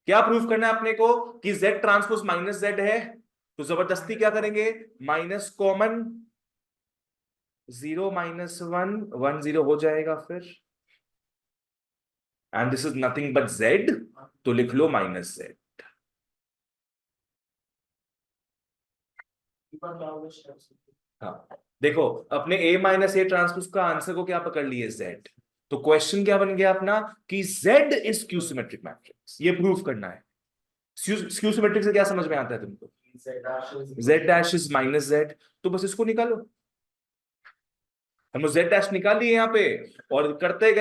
क्या प्रूफ करना है अपने को कि Z ट्रांसपोज -Z है, तो जबरदस्ती क्या करेंगे, माइनस कॉमन, 0 - 1 1 0 हो जाएगा फिर। And this is nothing but Z, तो लिख लो -Z। हाँ देखो, अपने A - A ट्रांसपोज का आंसर को क्या पकड़ लिए, Z। तो क्वेश्चन क्या बन गया अपना कि Z is skew symmetric matrix, ये प्रूफ करना है। स्क्यू सिमेट्रिक से क्या समझ में आता है तुमको, Z डैश इज -Z, तो बस इसको निकालो। हम Z डैश निकाल लिए यहाँ पे, और करते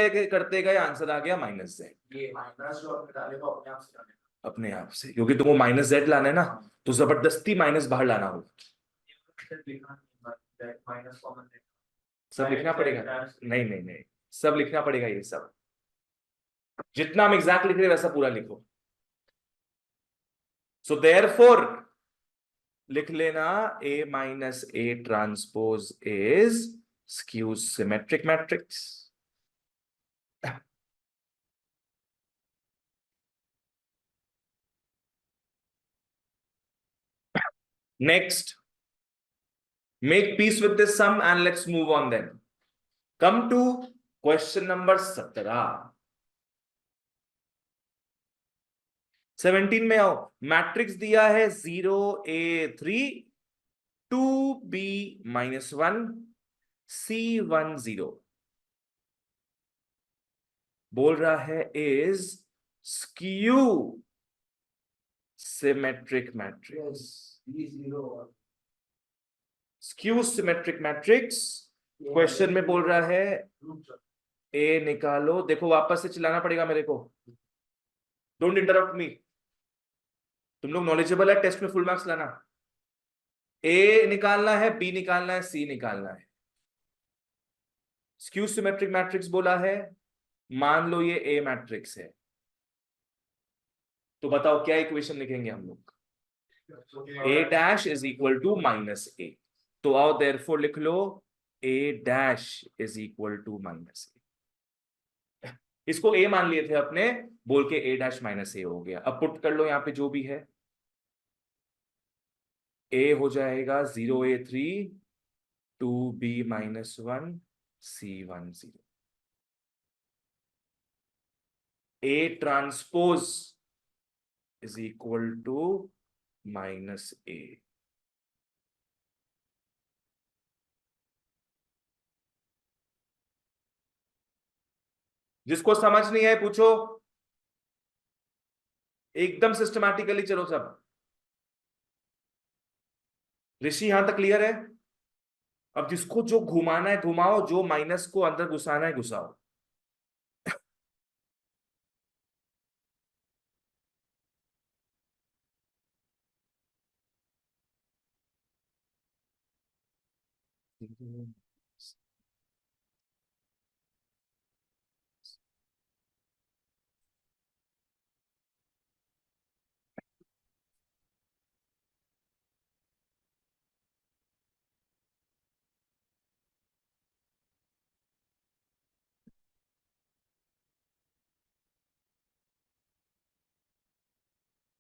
गए आंसर आ गया -Z। ये माइनस जो आपने डाले तो अपने आप से डाले, अपने आप से, क्योंकि तुमको -Z लाना है ना, तो जबरदस्ती माइनस बाहर लाना होगा। सब लिखना पड़ेगा, नहीं नहीं नहीं, सब लिखना पड़ेगा, ये सब जितना हम एग्जैक्ट लिख रहे हैं वैसा पूरा लिखो। सो देयरफॉर लिख लेना A - A transpose is skew symmetric matrix. Next, make peace with this sum and let's move on then. Come to question number 17। 17 में आओ। मैट्रिक्स दिया है 0 A 3 2B-1 C1 0। बोल रहा है is skew symmetric matrix, skew symmetric matrix. Question में बोल रहा है ए निकालो। देखो वापस से चिल्लाना पड़ेगा मेरे को, डोंट इंटरप्ट मी। तुम लोग नॉलेजेबल है, टेस्ट में फुल मार्क्स लाना। ए निकालना है, बी निकालना है, सी निकालना है। स्क्यू सिमेट्रिक मैट्रिक्स बोला है, मान लो ये ए मैट्रिक्स है, तो बताओ क्या इक्वेशन लिखेंगे हम लोग। A dash is equal to -A, तो आओ देयरफॉर लिख लो A dash is equal to -A। इसको ए मान लिए थे अपने, बोल के ए डैश -A हो गया। अब पुट कर लो यहां पे जो भी है। ए हो जाएगा 0 A 3 2B-1 C1 0। A transpose is equal to -A। जिसको समझ नहीं है पूछो, एकदम सिस्टमैटिकली चलो सब। ऋषि यहां तक क्लियर है। अब जिसको जो घुमाना है घुमाओ, जो माइनस को अंदर घुसाना है घुसाओ।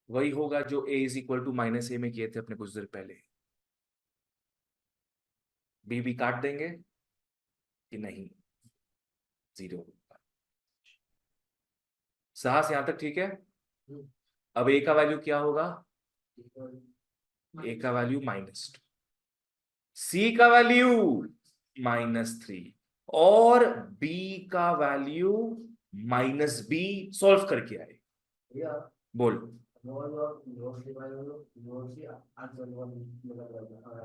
वही होगा जो A is equal to -A में किए थे अपने कुछ देर पहले। बी काट देंगे कि नहीं, 0। साहस यहां तक ठीक है। अब ए का वैल्यू क्या होगा, ए का वैल्यू -2, सी का वैल्यू -3 और बी का वैल्यू -b। सॉल्व करके आए, बोल।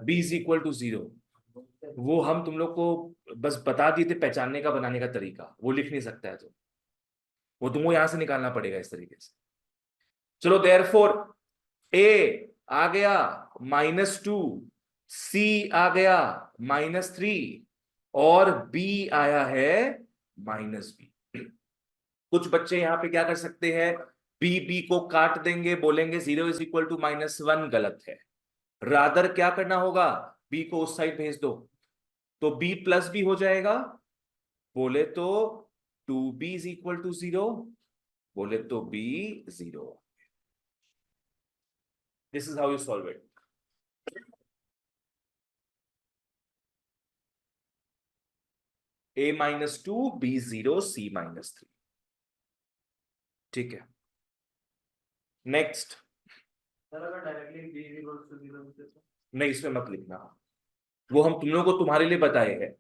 b इज इक्वल टू 0, वो हम तुम लोग को बस बता दिए थे पहचानने का, बनाने का तरीका, वो लिख नहीं सकता है तो वो तुमको यहां से निकालना पड़ेगा इस तरीके से। चलो देयरफॉर ए आ गया -2, सी आ गया -3 और बी आया है -b। कुछ बच्चे यहां पे क्या कर सकते हैं, बी को काट देंगे, बोलेंगे 0 इज इक्वल टू -1, गलत है। रादर क्या करना होगा, बी को उस साइड भेज दो तो b प्लस भी हो जाएगा, बोले तो 2b इज इक्वल टू 0, बोले तो b 0। This is how you solve it. a-2, b 0, c-3। ठीक है, नेक्स्ट। नहीं, इसमें मत लिखना, वो हम तुम लोगों को तुम्हारे लिए बताए हैं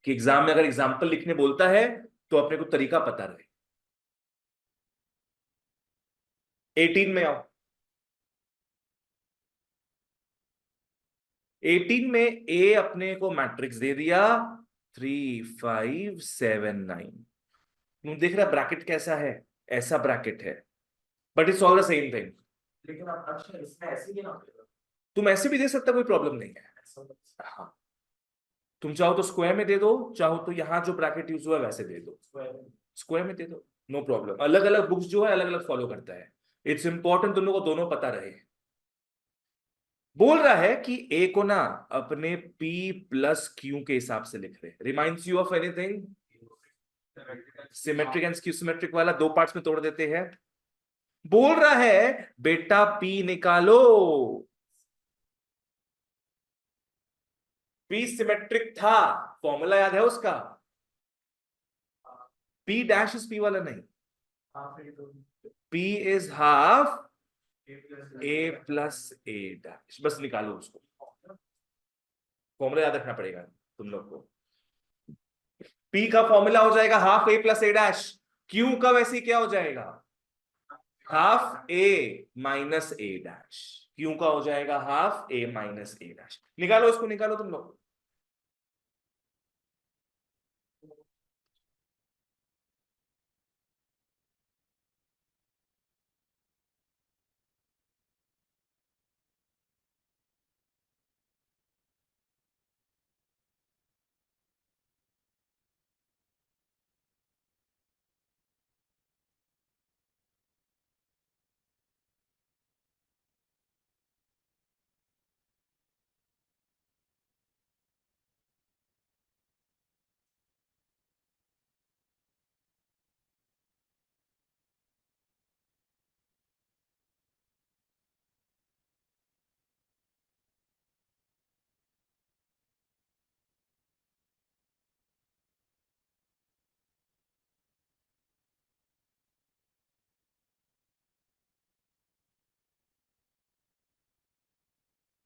कि एग्जाम में अगर एग्जाम्पल लिखने बोलता है तो अपने को तरीका पता रहे। 18 में आओ। 18 में ए अपने को मैट्रिक्स दे दिया 3 5 7 9। तुम देख रहा ब्रैकेट कैसा है, ऐसा ब्रैकेट है, but it's all the same thing. लेकिन आप अच्छा इसमें ऐसे भी ना, तुम ऐसे भी दे सकते, कोई प्रॉब्लम नहीं है। हाँ, तुम चाहो तो स्क्वायर में दे दो, चाहो तो यहां जो ब्रैकेट यूज हुआ है वैसे दे दो, स्क्वायर में दे दो, नो प्रॉब्लम। अलग अलग बुक्स जो है अलग अलग फॉलो करता है। इट्स इंपॉर्टेंट तुम लोग को दोनों पता रहे। बोल रहा है कि ए को ना अपने P प्लस Q के हिसाब से लिख रहे। Reminds you of anything, symmetric and skew symmetric वाला, दो पार्ट्स में तोड़ देते हैं। बोल रहा है बेटा P निकालो, P सिमेट्रिक था, फॉर्मूला याद है उसका, P डैश इज P वाला नहीं, P is half A plus A dash, बस निकालो उसको, फॉर्मूला याद रखना पड़ेगा तुम लोग को। P का फॉर्मूला हो जाएगा half A plus A dash, Q का वैसे ही क्या हो जाएगा, half A minus A dash, Q का हो जाएगा half A minus A dash. निकालो इसको, निकालो तुम लोग।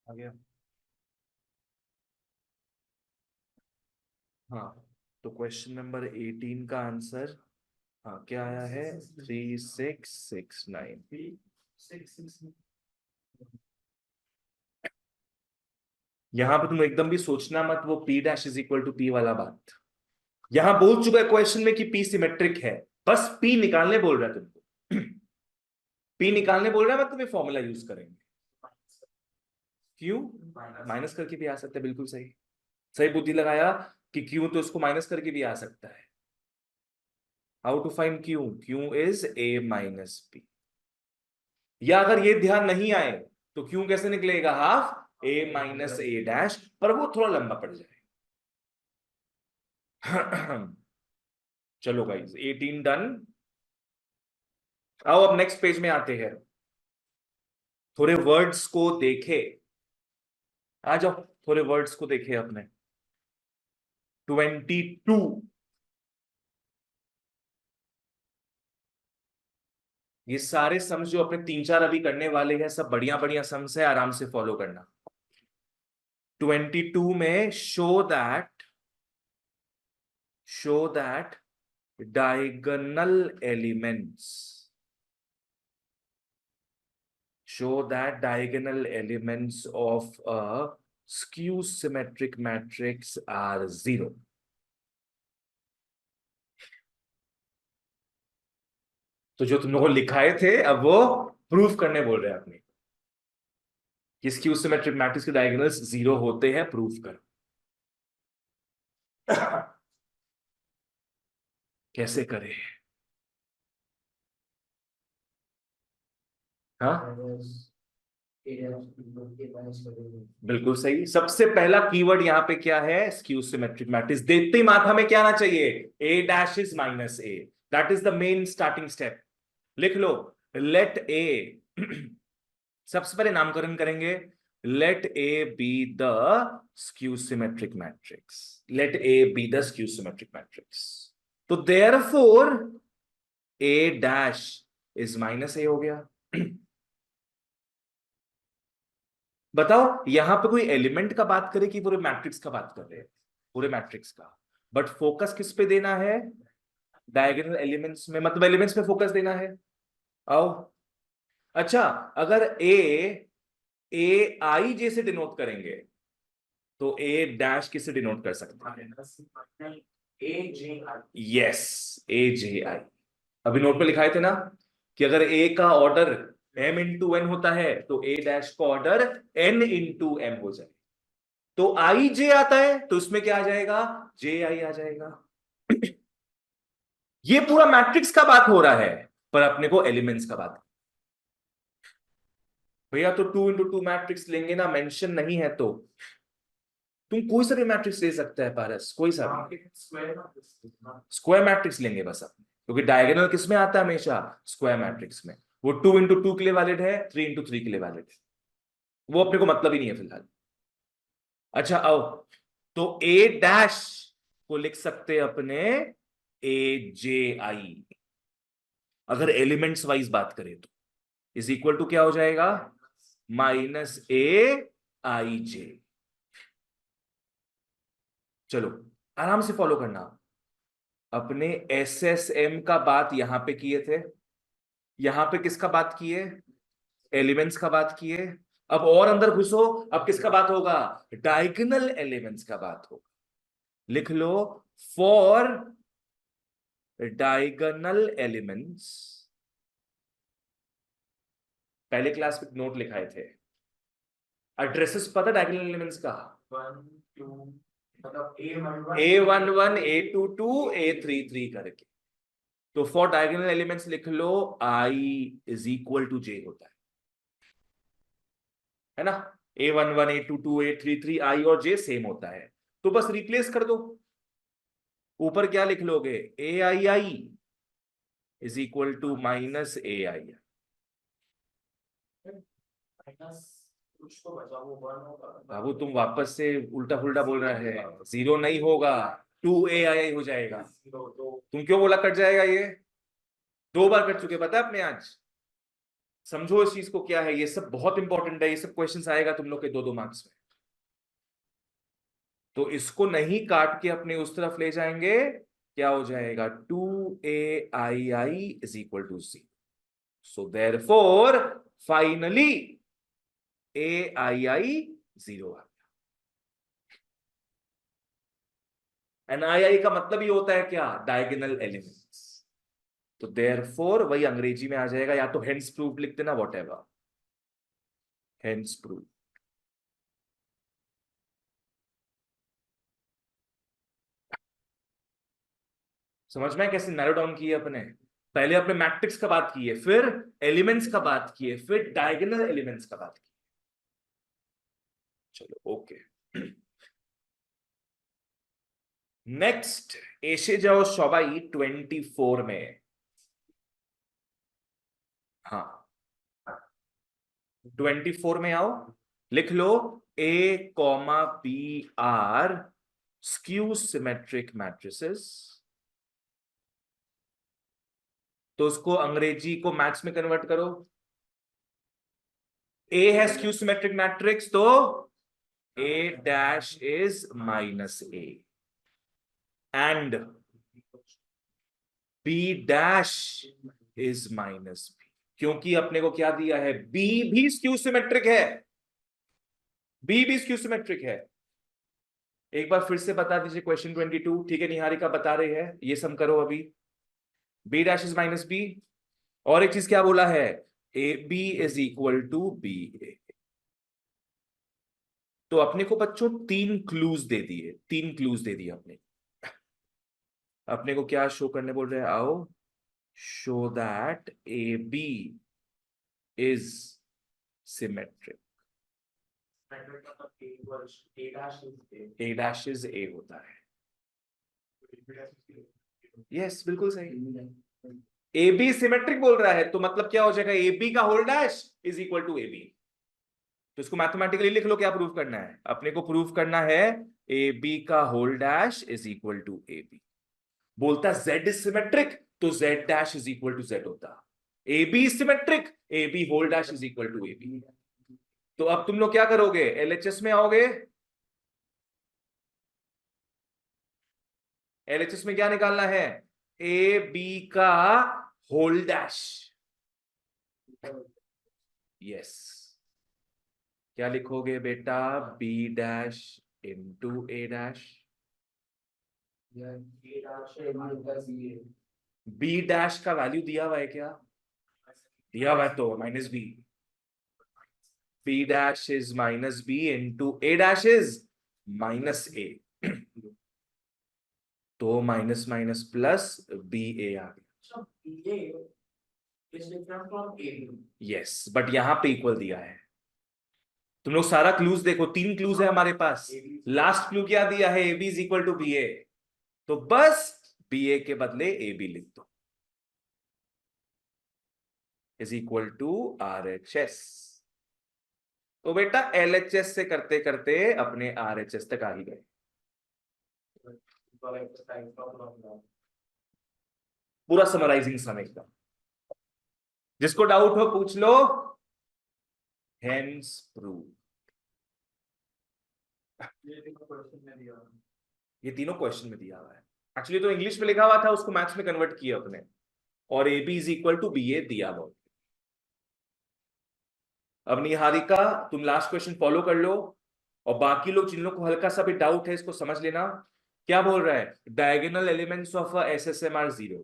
आ गया। हाँ, तो क्वेश्चन नंबर 18 का आंसर, हाँ, क्या आया है, 3669। यहां पे तुम एकदम भी सोचना मत वो P dash is equal to P वाला बात, यहां बोल चुका है क्वेश्चन में कि P सिमेट्रिक है, बस P निकालने बोल रहा है तुमको। P निकालने बोल रहा है, मतलब ये फॉर्मूला यूज करेंगे। क्यों, माइनस करके भी आ सकता है, बिल्कुल सही, सही बुद्धि लगाया कि क्यों, तो इसको माइनस करके भी आ सकता है। How to find Q, Q is A minus B। या अगर ये ध्यान नहीं आए तो क्यू कैसे निकलेगा, half A minus A dash, पर वो थोड़ा लंबा पड़ जाए। चलो गाइस, 18 डन। आओ अब नेक्स्ट पेज में आते हैं, थोड़े वर्ड्स को देखे, आ जाओ, थोड़े वर्ड्स को देखे अपने। 22। ये सारे सम्स जो अपने 3-4 अभी करने वाले हैं सब बढ़िया बढ़िया सम्स है, आराम से फॉलो करना। 22 में show that diagonal elements of a skew symmetric matrix are 0। तो जो तुम लोगों को लिखाए थे अब वो प्रूफ करने बोल रहे हैं अपनी कि स्क्यू सिमेट्रिक मैट्रिक्स के डायगोनल्स 0 होते हैं, प्रूफ करो। कैसे करें? हाँ बिल्कुल सही। सबसे पहला कीवर्ड यहाँ पे क्या है? Skew symmetric matrix. देखते ही माथा में क्या आना चाहिए? A dash is minus A. That is the main starting step. लिख लो, लेट ए सबसे पहले नामकरण करेंगे, let A be the skew symmetric matrix. Let A be the skew symmetric matrix. तो therefore A dash is minus A हो गया। बताओ यहां पे कोई एलिमेंट का बात करे कि पूरे मैट्रिक्स का बात कर रहे हैं? पूरे मैट्रिक्स का। बट फोकस किस पे देना है? डायगोनल एलिमेंट्स में, मतलब एलिमेंट्स पे फोकस देना है। आओ, अच्छा, अगर ए आई जे से डिनोट करेंगे तो ए डैश किससे डिनोट कर सकते हैं? ए जे आई। यस, ए जे आई। अभी नोट पे लिखाए थे ना कि अगर ए का ऑर्डर m इंटू एन होता है तो ए डैश का ऑर्डर n इंटू एम हो जाए। तो आई जे आता है तो उसमें क्या आ जाएगा? जे आई आ जाएगा। ये पूरा मैट्रिक्स का बात हो रहा है, पर अपने को एलिमेंट्स का बात। भैया तो 2 इंटू 2 मैट्रिक्स लेंगे ना, मेंशन नहीं है तो तुम कोई सा भी मैट्रिक्स ले सकता है पारस, कोई सा भी। स्क्वायर मैट्रिक्स लेंगे बस अपने, क्योंकि डायगोनल किस में आता है? हमेशा स्क्वायर मैट्रिक्स में। वो 2 इंटू 2 के लिए वैलिड है, 3 इंटू 3 के लिए वैलिड है। वो अपने को मतलब ही नहीं है फिलहाल। अच्छा आओ, तो ए डैश को लिख सकते हैं अपने ए जे आई। अगर एलिमेंट्स वाइज बात करें तो इज इक्वल टू क्या हो जाएगा? माइनस ए आई जे। चलो आराम से फॉलो करना। अपने एस एस एम का बात यहां पे किए थे, यहां पे किसका बात किए? एलिमेंट्स का बात किए। अब और अंदर घुसो, अब किसका बात होगा? डायगोनल एलिमेंट्स का बात होगा। लिख लो, फॉर डायगोनल एलिमेंट्स। पहले क्लास में नोट लिखाए थे, एड्रेसेस पता डायगोनल एलिमेंट्स का? 1 2, मतलब A11 A22 A33 करके। तो फॉर डायगोनल एलिमेंट्स लिख लो, I is equal to J होता है ना? A11 A22 A33 I और J सेम होता है, तो बस रिप्लेस कर दो। ऊपर क्या लिख लोगे? AI is equal to minus AI। बाबू तुम वापस से उल्टा फुल्टा बोल रहे हैं। 0 नहीं होगा, 2AI हो जाएगा। तुम क्यों बोला कट जाएगा? ये 2 बार कट चुके, पता है अपने आज। समझो इस चीज को क्या है, ये सब बहुत इंपॉर्टेंट है, ये सब क्वेश्चंस आएगा तुम लोग के 2-2 मार्क्स में। तो इसको नहीं काट के अपने उस तरफ ले जाएंगे, क्या हो जाएगा? 2AI is equal to 0। So therefore finally AI 0 आ गया। NII का मतलब ही होता है क्या? Diagonal elements. तो देयरफॉर वही अंग्रेजी में आ जाएगा, या तो हेंस प्रूफ लिख देना, वॉट एवर, हेंस प्रूफ। समझ में कैसे नैरो डाउन किए अपने? पहले अपने मैट्रिक्स का बात की है, फिर एलिमेंट्स का बात की है, फिर डायगोनल एलिमेंट्स का बात की। चलो ओके। नेक्स्ट एसे जाओ सबाई 24 में। हाँ 24 में आओ, लिख लो A, B are skew symmetric matrices, तो उसको अंग्रेजी को मैथ्स में कन्वर्ट करो। ए है स्क्यू सिमेट्रिक मैट्रिक्स, तो A dash is minus A and B dash is minus B, क्योंकि अपने को क्या दिया है, B भी स्क्यू सिमेट्रिक है, B भी स्क्यू सिमेट्रिक है। एक बार फिर से बता दीजिए क्वेश्चन 22, ठीक है, निहारिका बता रही है, ये सम करो अभी। B dash is minus B, और एक चीज क्या बोला है, AB is equal to BA। तो अपने को बच्चों तीन क्लूज दे दिए, तीन क्लूज दे दिए अपने को क्या शो करने बोल रहे हैं, आओ, show that A B is symmetric. A dash is A होता है, यस बिल्कुल सही। ए बी सिमेट्रिक बोल रहा है, तो मतलब क्या हो जाएगा, ए बी का whole dash is equal to A B. तो इसको मैथमेटिकली लिख लो, क्या प्रूव करना है अपने को, प्रूव करना है ए बी का whole dash is equal to A B. बोलता z इज सिमेट्रिक, तो z dash is equal to z होता। A B symmetric, A B whole dash is equal to A B. तो अब तुम लोग क्या करोगे, एलएचएस में आओगे, एलएचएस में क्या निकालना है, ए बी का होल डैश, यस। क्या लिखोगे बेटा, B dash into A dash, B dash का वैल्यू दिया हुआ है क्या, दिया हुआ है, तो minus B, B dash is minus B into A dash is minus A, तो minus minus plus B A आ गया, यस, बट यहां पे इक्वल दिया है। तुम लोग सारा क्लूज देखो, तीन क्लूज है हमारे पास, लास्ट क्लू क्या दिया है, A B is equal to B A, तो बस बी ए के बदले ए बी लिख दो, is equal to R H S. तो बेटा एल एच एस से करते करते अपने आर एच एस तक आ ही गए। पूरा समराइजिंग समझता, जिसको डाउट हो पूछ लो, हेंस प्रूव। ये तीनों क्वेश्चन में दिया हुआ है, एक्चुअली तो इंग्लिश में लिखा हुआ था, उसको मैथ्स में कन्वर्ट किया अपने, और A B is equal to B A दिया हुआ। अब निहारिका तुम लास्ट क्वेश्चन फॉलो कर लो, और बाकी लोग जिन लोग को हल्का सा भी डाउट है इसको समझ लेना। क्या बोल रहा है, diagonal elements of SSM are 0।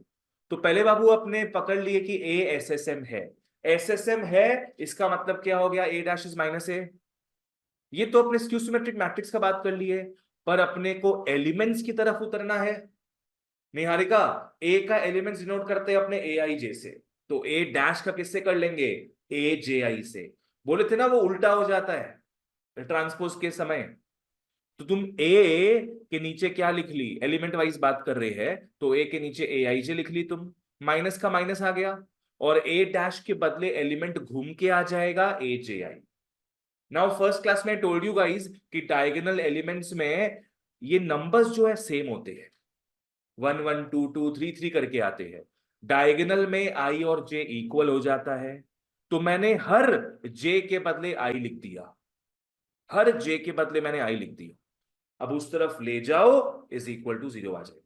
तो पहले बाबू अपने पकड़ लिए कि ए एसएसएम है, एसएसएम है, इसका मतलब क्या हो गया, ए डैश इज माइनस ए। ये तो अपने स्क्यू सिमेट्रिक मैट्रिक्स का बात कर लिए, पर अपने को एलिमेंट्स की तरफ उतरना है। निहारिका ए का एलिमेंट्स डिनोट करते हैं अपने ए आई जे से, तो ए डैश का किससे कर लेंगे, ए जे आई से। बोले थे ना वो उल्टा हो जाता है ट्रांसपोज के समय। तो तुम ए के नीचे क्या लिख ली, एलिमेंट वाइज बात कर रहे हैं, तो ए के नीचे ए आई जे लिख ली तुम, माइनस का माइनस आ गया, और ए डैश के बदले एलिमेंट घूम के आ जाएगा ए जे आई। नाउ फर्स्ट क्लास में टोल्ड यू गाइज कि डायगोनल एलिमेंट्स में ये नंबर्स जो है सेम होते हैं, 1 1 2 2 3 3 करके आते हैं। डायगोनल में आई और जे इक्वल हो जाता है, तो मैंने हर जे के बदले आई लिख दिया, हर जे के बदले मैंने आई लिख दिया। अब उस तरफ ले जाओ, इज इक्वल टू 0 आ जाएगा।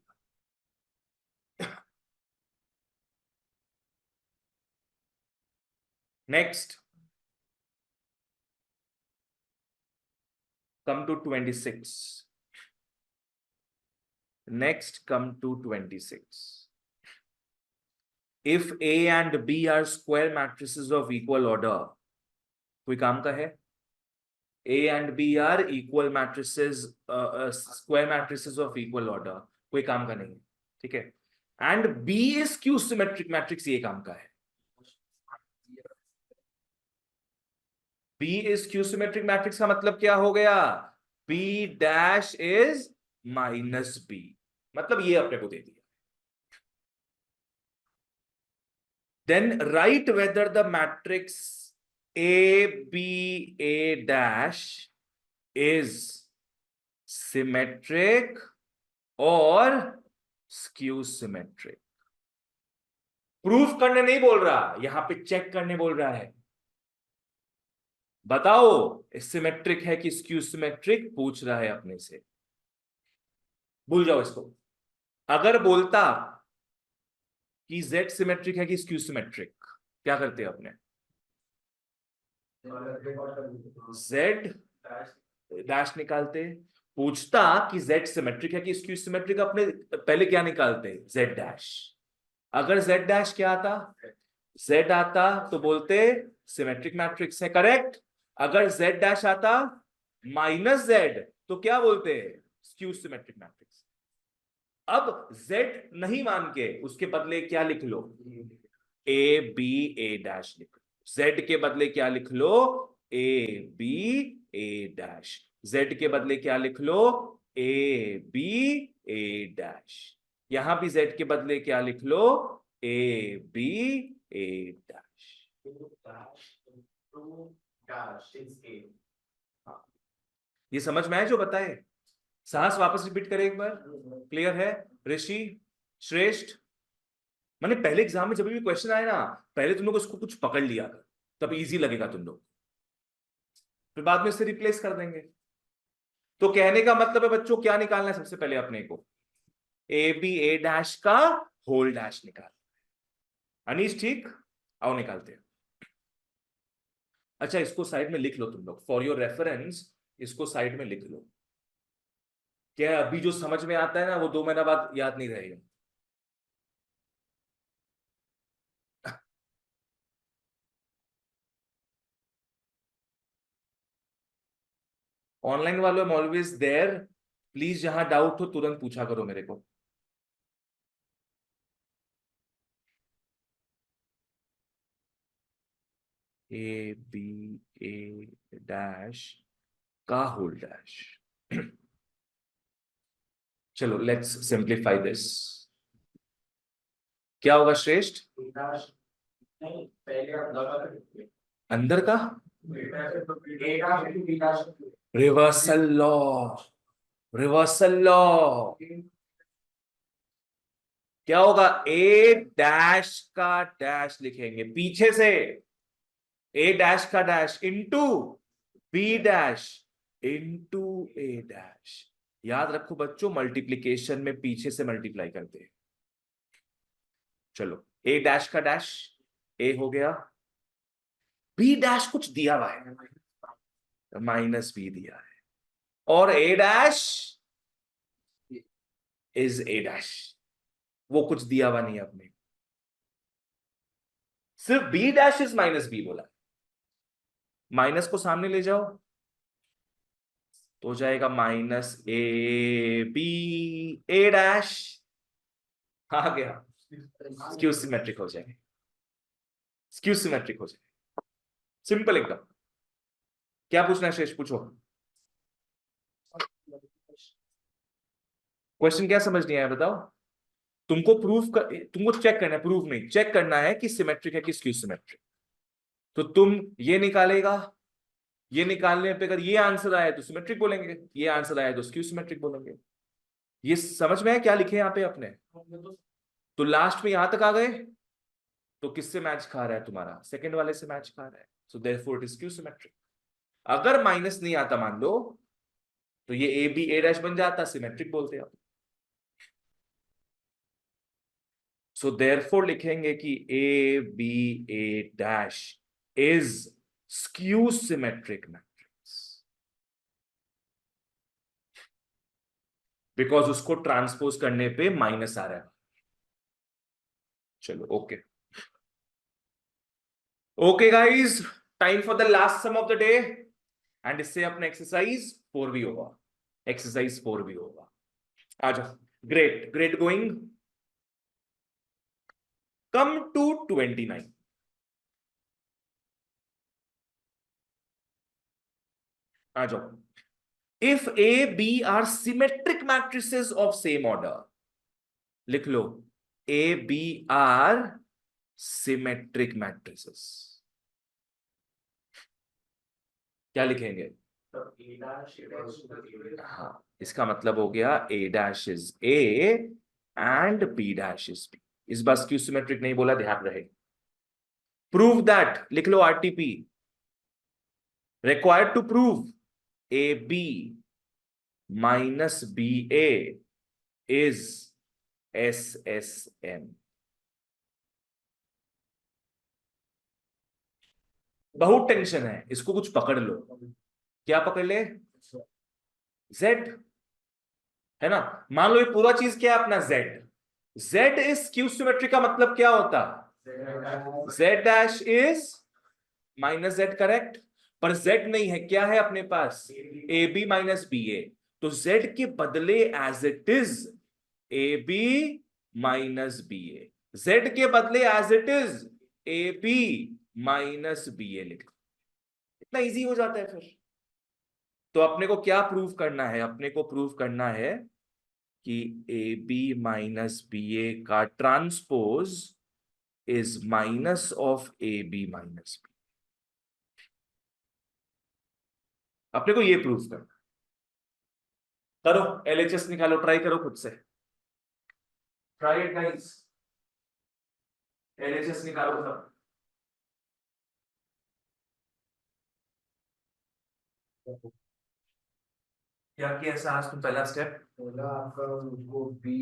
Next come to 26, next come to 26, if A and B are square matrices of equal order, कोई काम का है, A and B are equal matrices, square matrices of equal order, कोई काम का नहीं, ठीक है, and B is skew symmetric matrix, ये काम का है। B is skew symmetric matrix का मतलब क्या हो गया, B dash is minus B, मतलब ये अपने को दे दिया। Then write whether the matrix A B A dash is symmetric और स्क्यू सिमेट्रिक। प्रूफ करने नहीं बोल रहा, यहां पे चेक करने बोल रहा है। बताओ सिमेट्रिक है कि स्क्यू सिमेट्रिक, पूछ रहा है अपने से। भूल जाओ इसको। अगर बोलता कि जेड सिमेट्रिक है कि स्क्यू सिमेट्रिक, क्या करते अपने? जेड डैश निकालते। पूछता कि जेड सिमेट्रिक है कि स्क्यू सिमेट्रिक, अपने पहले क्या निकालते? Z dash. अगर जेड डैश क्या आता? जेड आता तो बोलते सिमेट्रिक मैट्रिक्स है, करेक्ट। अगर जेड डैश आता माइनस जेड तो क्या बोलते? Skew symmetric matrix. अब जेड नहीं मान के उसके बदले क्या लिख लो? ए बी ए डैश लिख लो। जेड के बदले क्या लिख लो? A B A dash. Z के बदले क्या लिख लो? A B A dash. यहां भी जेड के बदले क्या लिख लो? A B A dash. ये समझ में आए जो बताए? साहस वापस रिपीट करें एक बार, क्लियर है? ऋषि, श्रेष्ठ, मैंने पहले एग्जाम में जब भी क्वेश्चन आए ना, पहले तुम लोग उसको कुछ पकड़ लिया, तब इजी लगेगा तुम लोग, फिर बाद में इससे रिप्लेस कर देंगे। तो कहने का मतलब है बच्चों, क्या निकालना है सबसे पहले अपने को? ए बी ए डैश का होल डैश निकाल। अनीश ठीक, आओ निकालते हैं। अच्छा इसको साइड में लिख लो तुम लोग, फॉर योर रेफरेंस इसको साइड में लिख लो। क्या अभी जो समझ में आता है ना, वो 2 महीना बाद याद नहीं रहेगा। ऑनलाइन वालों, I am always there, please जहां डाउट हो तुरंत पूछा करो मेरे को। ए बी ए डैश का होल डैश। चलो लेट्स सिंप्लीफाई दिस। क्या होगा श्रेष्ठ? अंदर का रिवर्सल लॉ, रिवर्सल लॉ क्या होगा? ए डैश का डैश लिखेंगे पीछे से, ए डैश का dash into B dash into A dash. याद रखो बच्चों, मल्टीप्लीकेशन में पीछे से मल्टीप्लाई करते हैं। चलो ए डैश का डैश ए हो गया, बी डैश कुछ दिया हुआ है, माइनस बी दिया है, और A dash is A dash, वो कुछ दिया हुआ नहीं है अपने, सिर्फ B dash is minus B बोला। माइनस को सामने ले जाओ तो हो जाएगा minus A B A dash, आ गया, स्क्यू सिमेट्रिक हो जाएगा, स्क्यू सिमेट्रिक हो जाएगा, सिंपल एकदम। क्या पूछना है शेष, पूछो। क्वेश्चन क्या समझ नहीं आया बताओ? तुमको तुमको चेक करना है, प्रूफ नहीं, चेक करना है कि सिमेट्रिक है कि स्क्यू सिमेट्रिक। तो तुम ये निकालेगा, ये निकालने पे अगर ये आंसर आया तो सिमेट्रिक बोलेंगे, ये आंसर आया तो स्क्यू सिमेट्रिक बोलेंगे। ये समझ में है क्या लिखे यहाँ पे अपने? तो लास्ट में यहां तक आ गए, तो किससे मैच खा रहा है तुम्हारा? सेकंड वाले से मैच खा रहा है, so therefore it is skew symmetric. अगर माइनस नहीं आता मान लो, तो ये ए बी ए डैश बन जाता, सिमेट्रिक बोलते हैं आप। सो देयरफॉर लिखेंगे कि A B A dash is skew symmetric matrix, because उसको ट्रांसपोज करने पे माइनस आ रहा है। चलो okay, okay guys, time for the last sum of the day, and इससे अपना एक्सरसाइज 4 भी होगा, एक्सरसाइज 4 भी होगा। आ जाओ, great great going, come to 29। आ जाओ, if A B are symmetric matrices of same order, लिख लो A B are symmetric matrices. क्या लिखेंगे? हाँ, इसका मतलब हो गया a dash is a and b dash is b। इस बार स्क्यू सिमेट्रिक नहीं बोला, ध्यान रहे। प्रूव दैट, लिख लो RTP. Required to prove ab minus ba is SSM। बहुत टेंशन है, इसको कुछ पकड़ लो। क्या पकड़ ले? Z, है ना। मान लो ये पूरा चीज क्या है अपना Z। Z is skew symmetry का मतलब क्या होता? Z dash is minus Z, correct. पर Z नहीं है, क्या है अपने पास? AB minus BA। तो Z के बदले as it is AB minus BA, Z के बदले as it is AB minus BA लिख। इतना इजी हो जाता है फिर। तो अपने को क्या प्रूव करना है? अपने को प्रूव करना है कि AB माइनस BA का transpose is minus of AB minus B। अपने को ये प्रूव करना। करो, LHS निकालो, ट्राई करो खुद से। ट्राई इट गाइस, LHS निकालो सब। क्या किया ऐसा आज तुम? पहला स्टेप बोला आपका उसको बी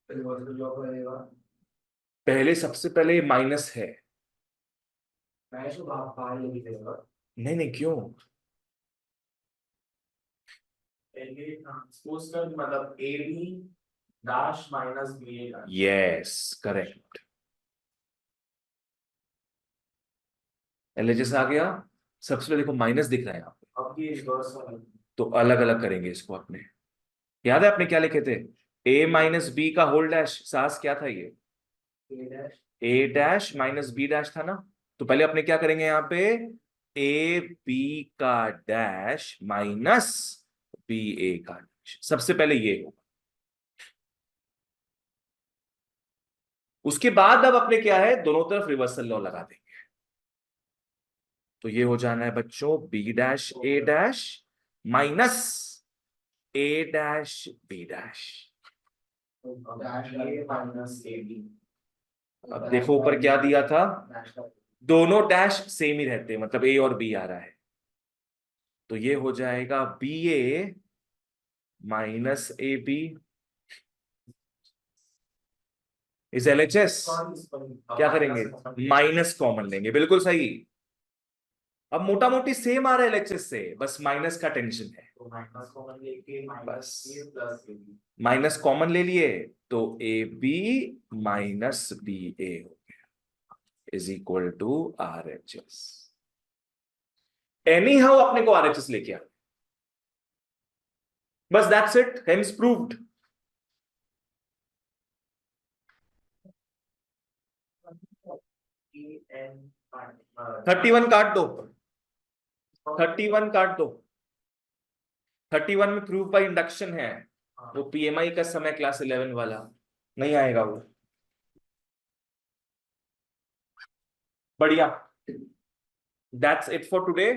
रिवर्सल लॉ करेगा। पहले, सबसे पहले माइनस है। मैं इसको बाहर लेके जाएगा। नहीं नहीं, क्यों? ट्रांसपोज कर मतलब A B dash minus B A dash. Yes, correct. LHS आ गया। सबसे पहले देखो माइनस दिख रहा है यहाँ पे। अब ये रिवर्स वाला तो अलग अलग करेंगे इसको अपने। याद है आपने क्या लिखे थे? A माइनस बी का होल डैश। सास क्या था ये? A dash A dash minus B dash था ना। तो पहले अपने क्या करेंगे यहाँ पे? A B का डैश माइनस B A का डैश। सबसे पहले ये होगा। उसके बाद अब अपने क्या है, दोनों तरफ रिवर्सल लॉ लगा देंगे। तो ये हो जाना है बच्चों B dash A dash minus A dash B dash. Dash A minus A B. अब देखो ऊपर क्या दिया था, दोनों डैश सेम ही रहते हैं, मतलब A और B आ रहा है। तो ये हो जाएगा BA minus AB is LHS। क्या करेंगे? माइनस कॉमन लेंगे, बिल्कुल सही। अब मोटा मोटी सेम आ रहा है LHS से, बस माइनस का टेंशन है। माइनस कॉमन लेके बस A plus A B. Minus common ले लिए तो AB माइनस BA हो गया is equal to RHS। Anyhow अपने को RHS लेके आ, बस दैट्स इट, हेंस प्रूव्ड। 31 काट दो, 31 काट दो। 31 में प्रूफ बाय इंडक्शन है, वो PMI का समय क्लास 11 वाला नहीं आएगा वो। बढ़िया, that's it for today.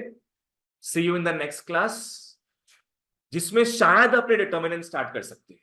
See you in the next class, जिसमें शायद अपने डिटर्मिनेंट स्टार्ट कर सकते हैं।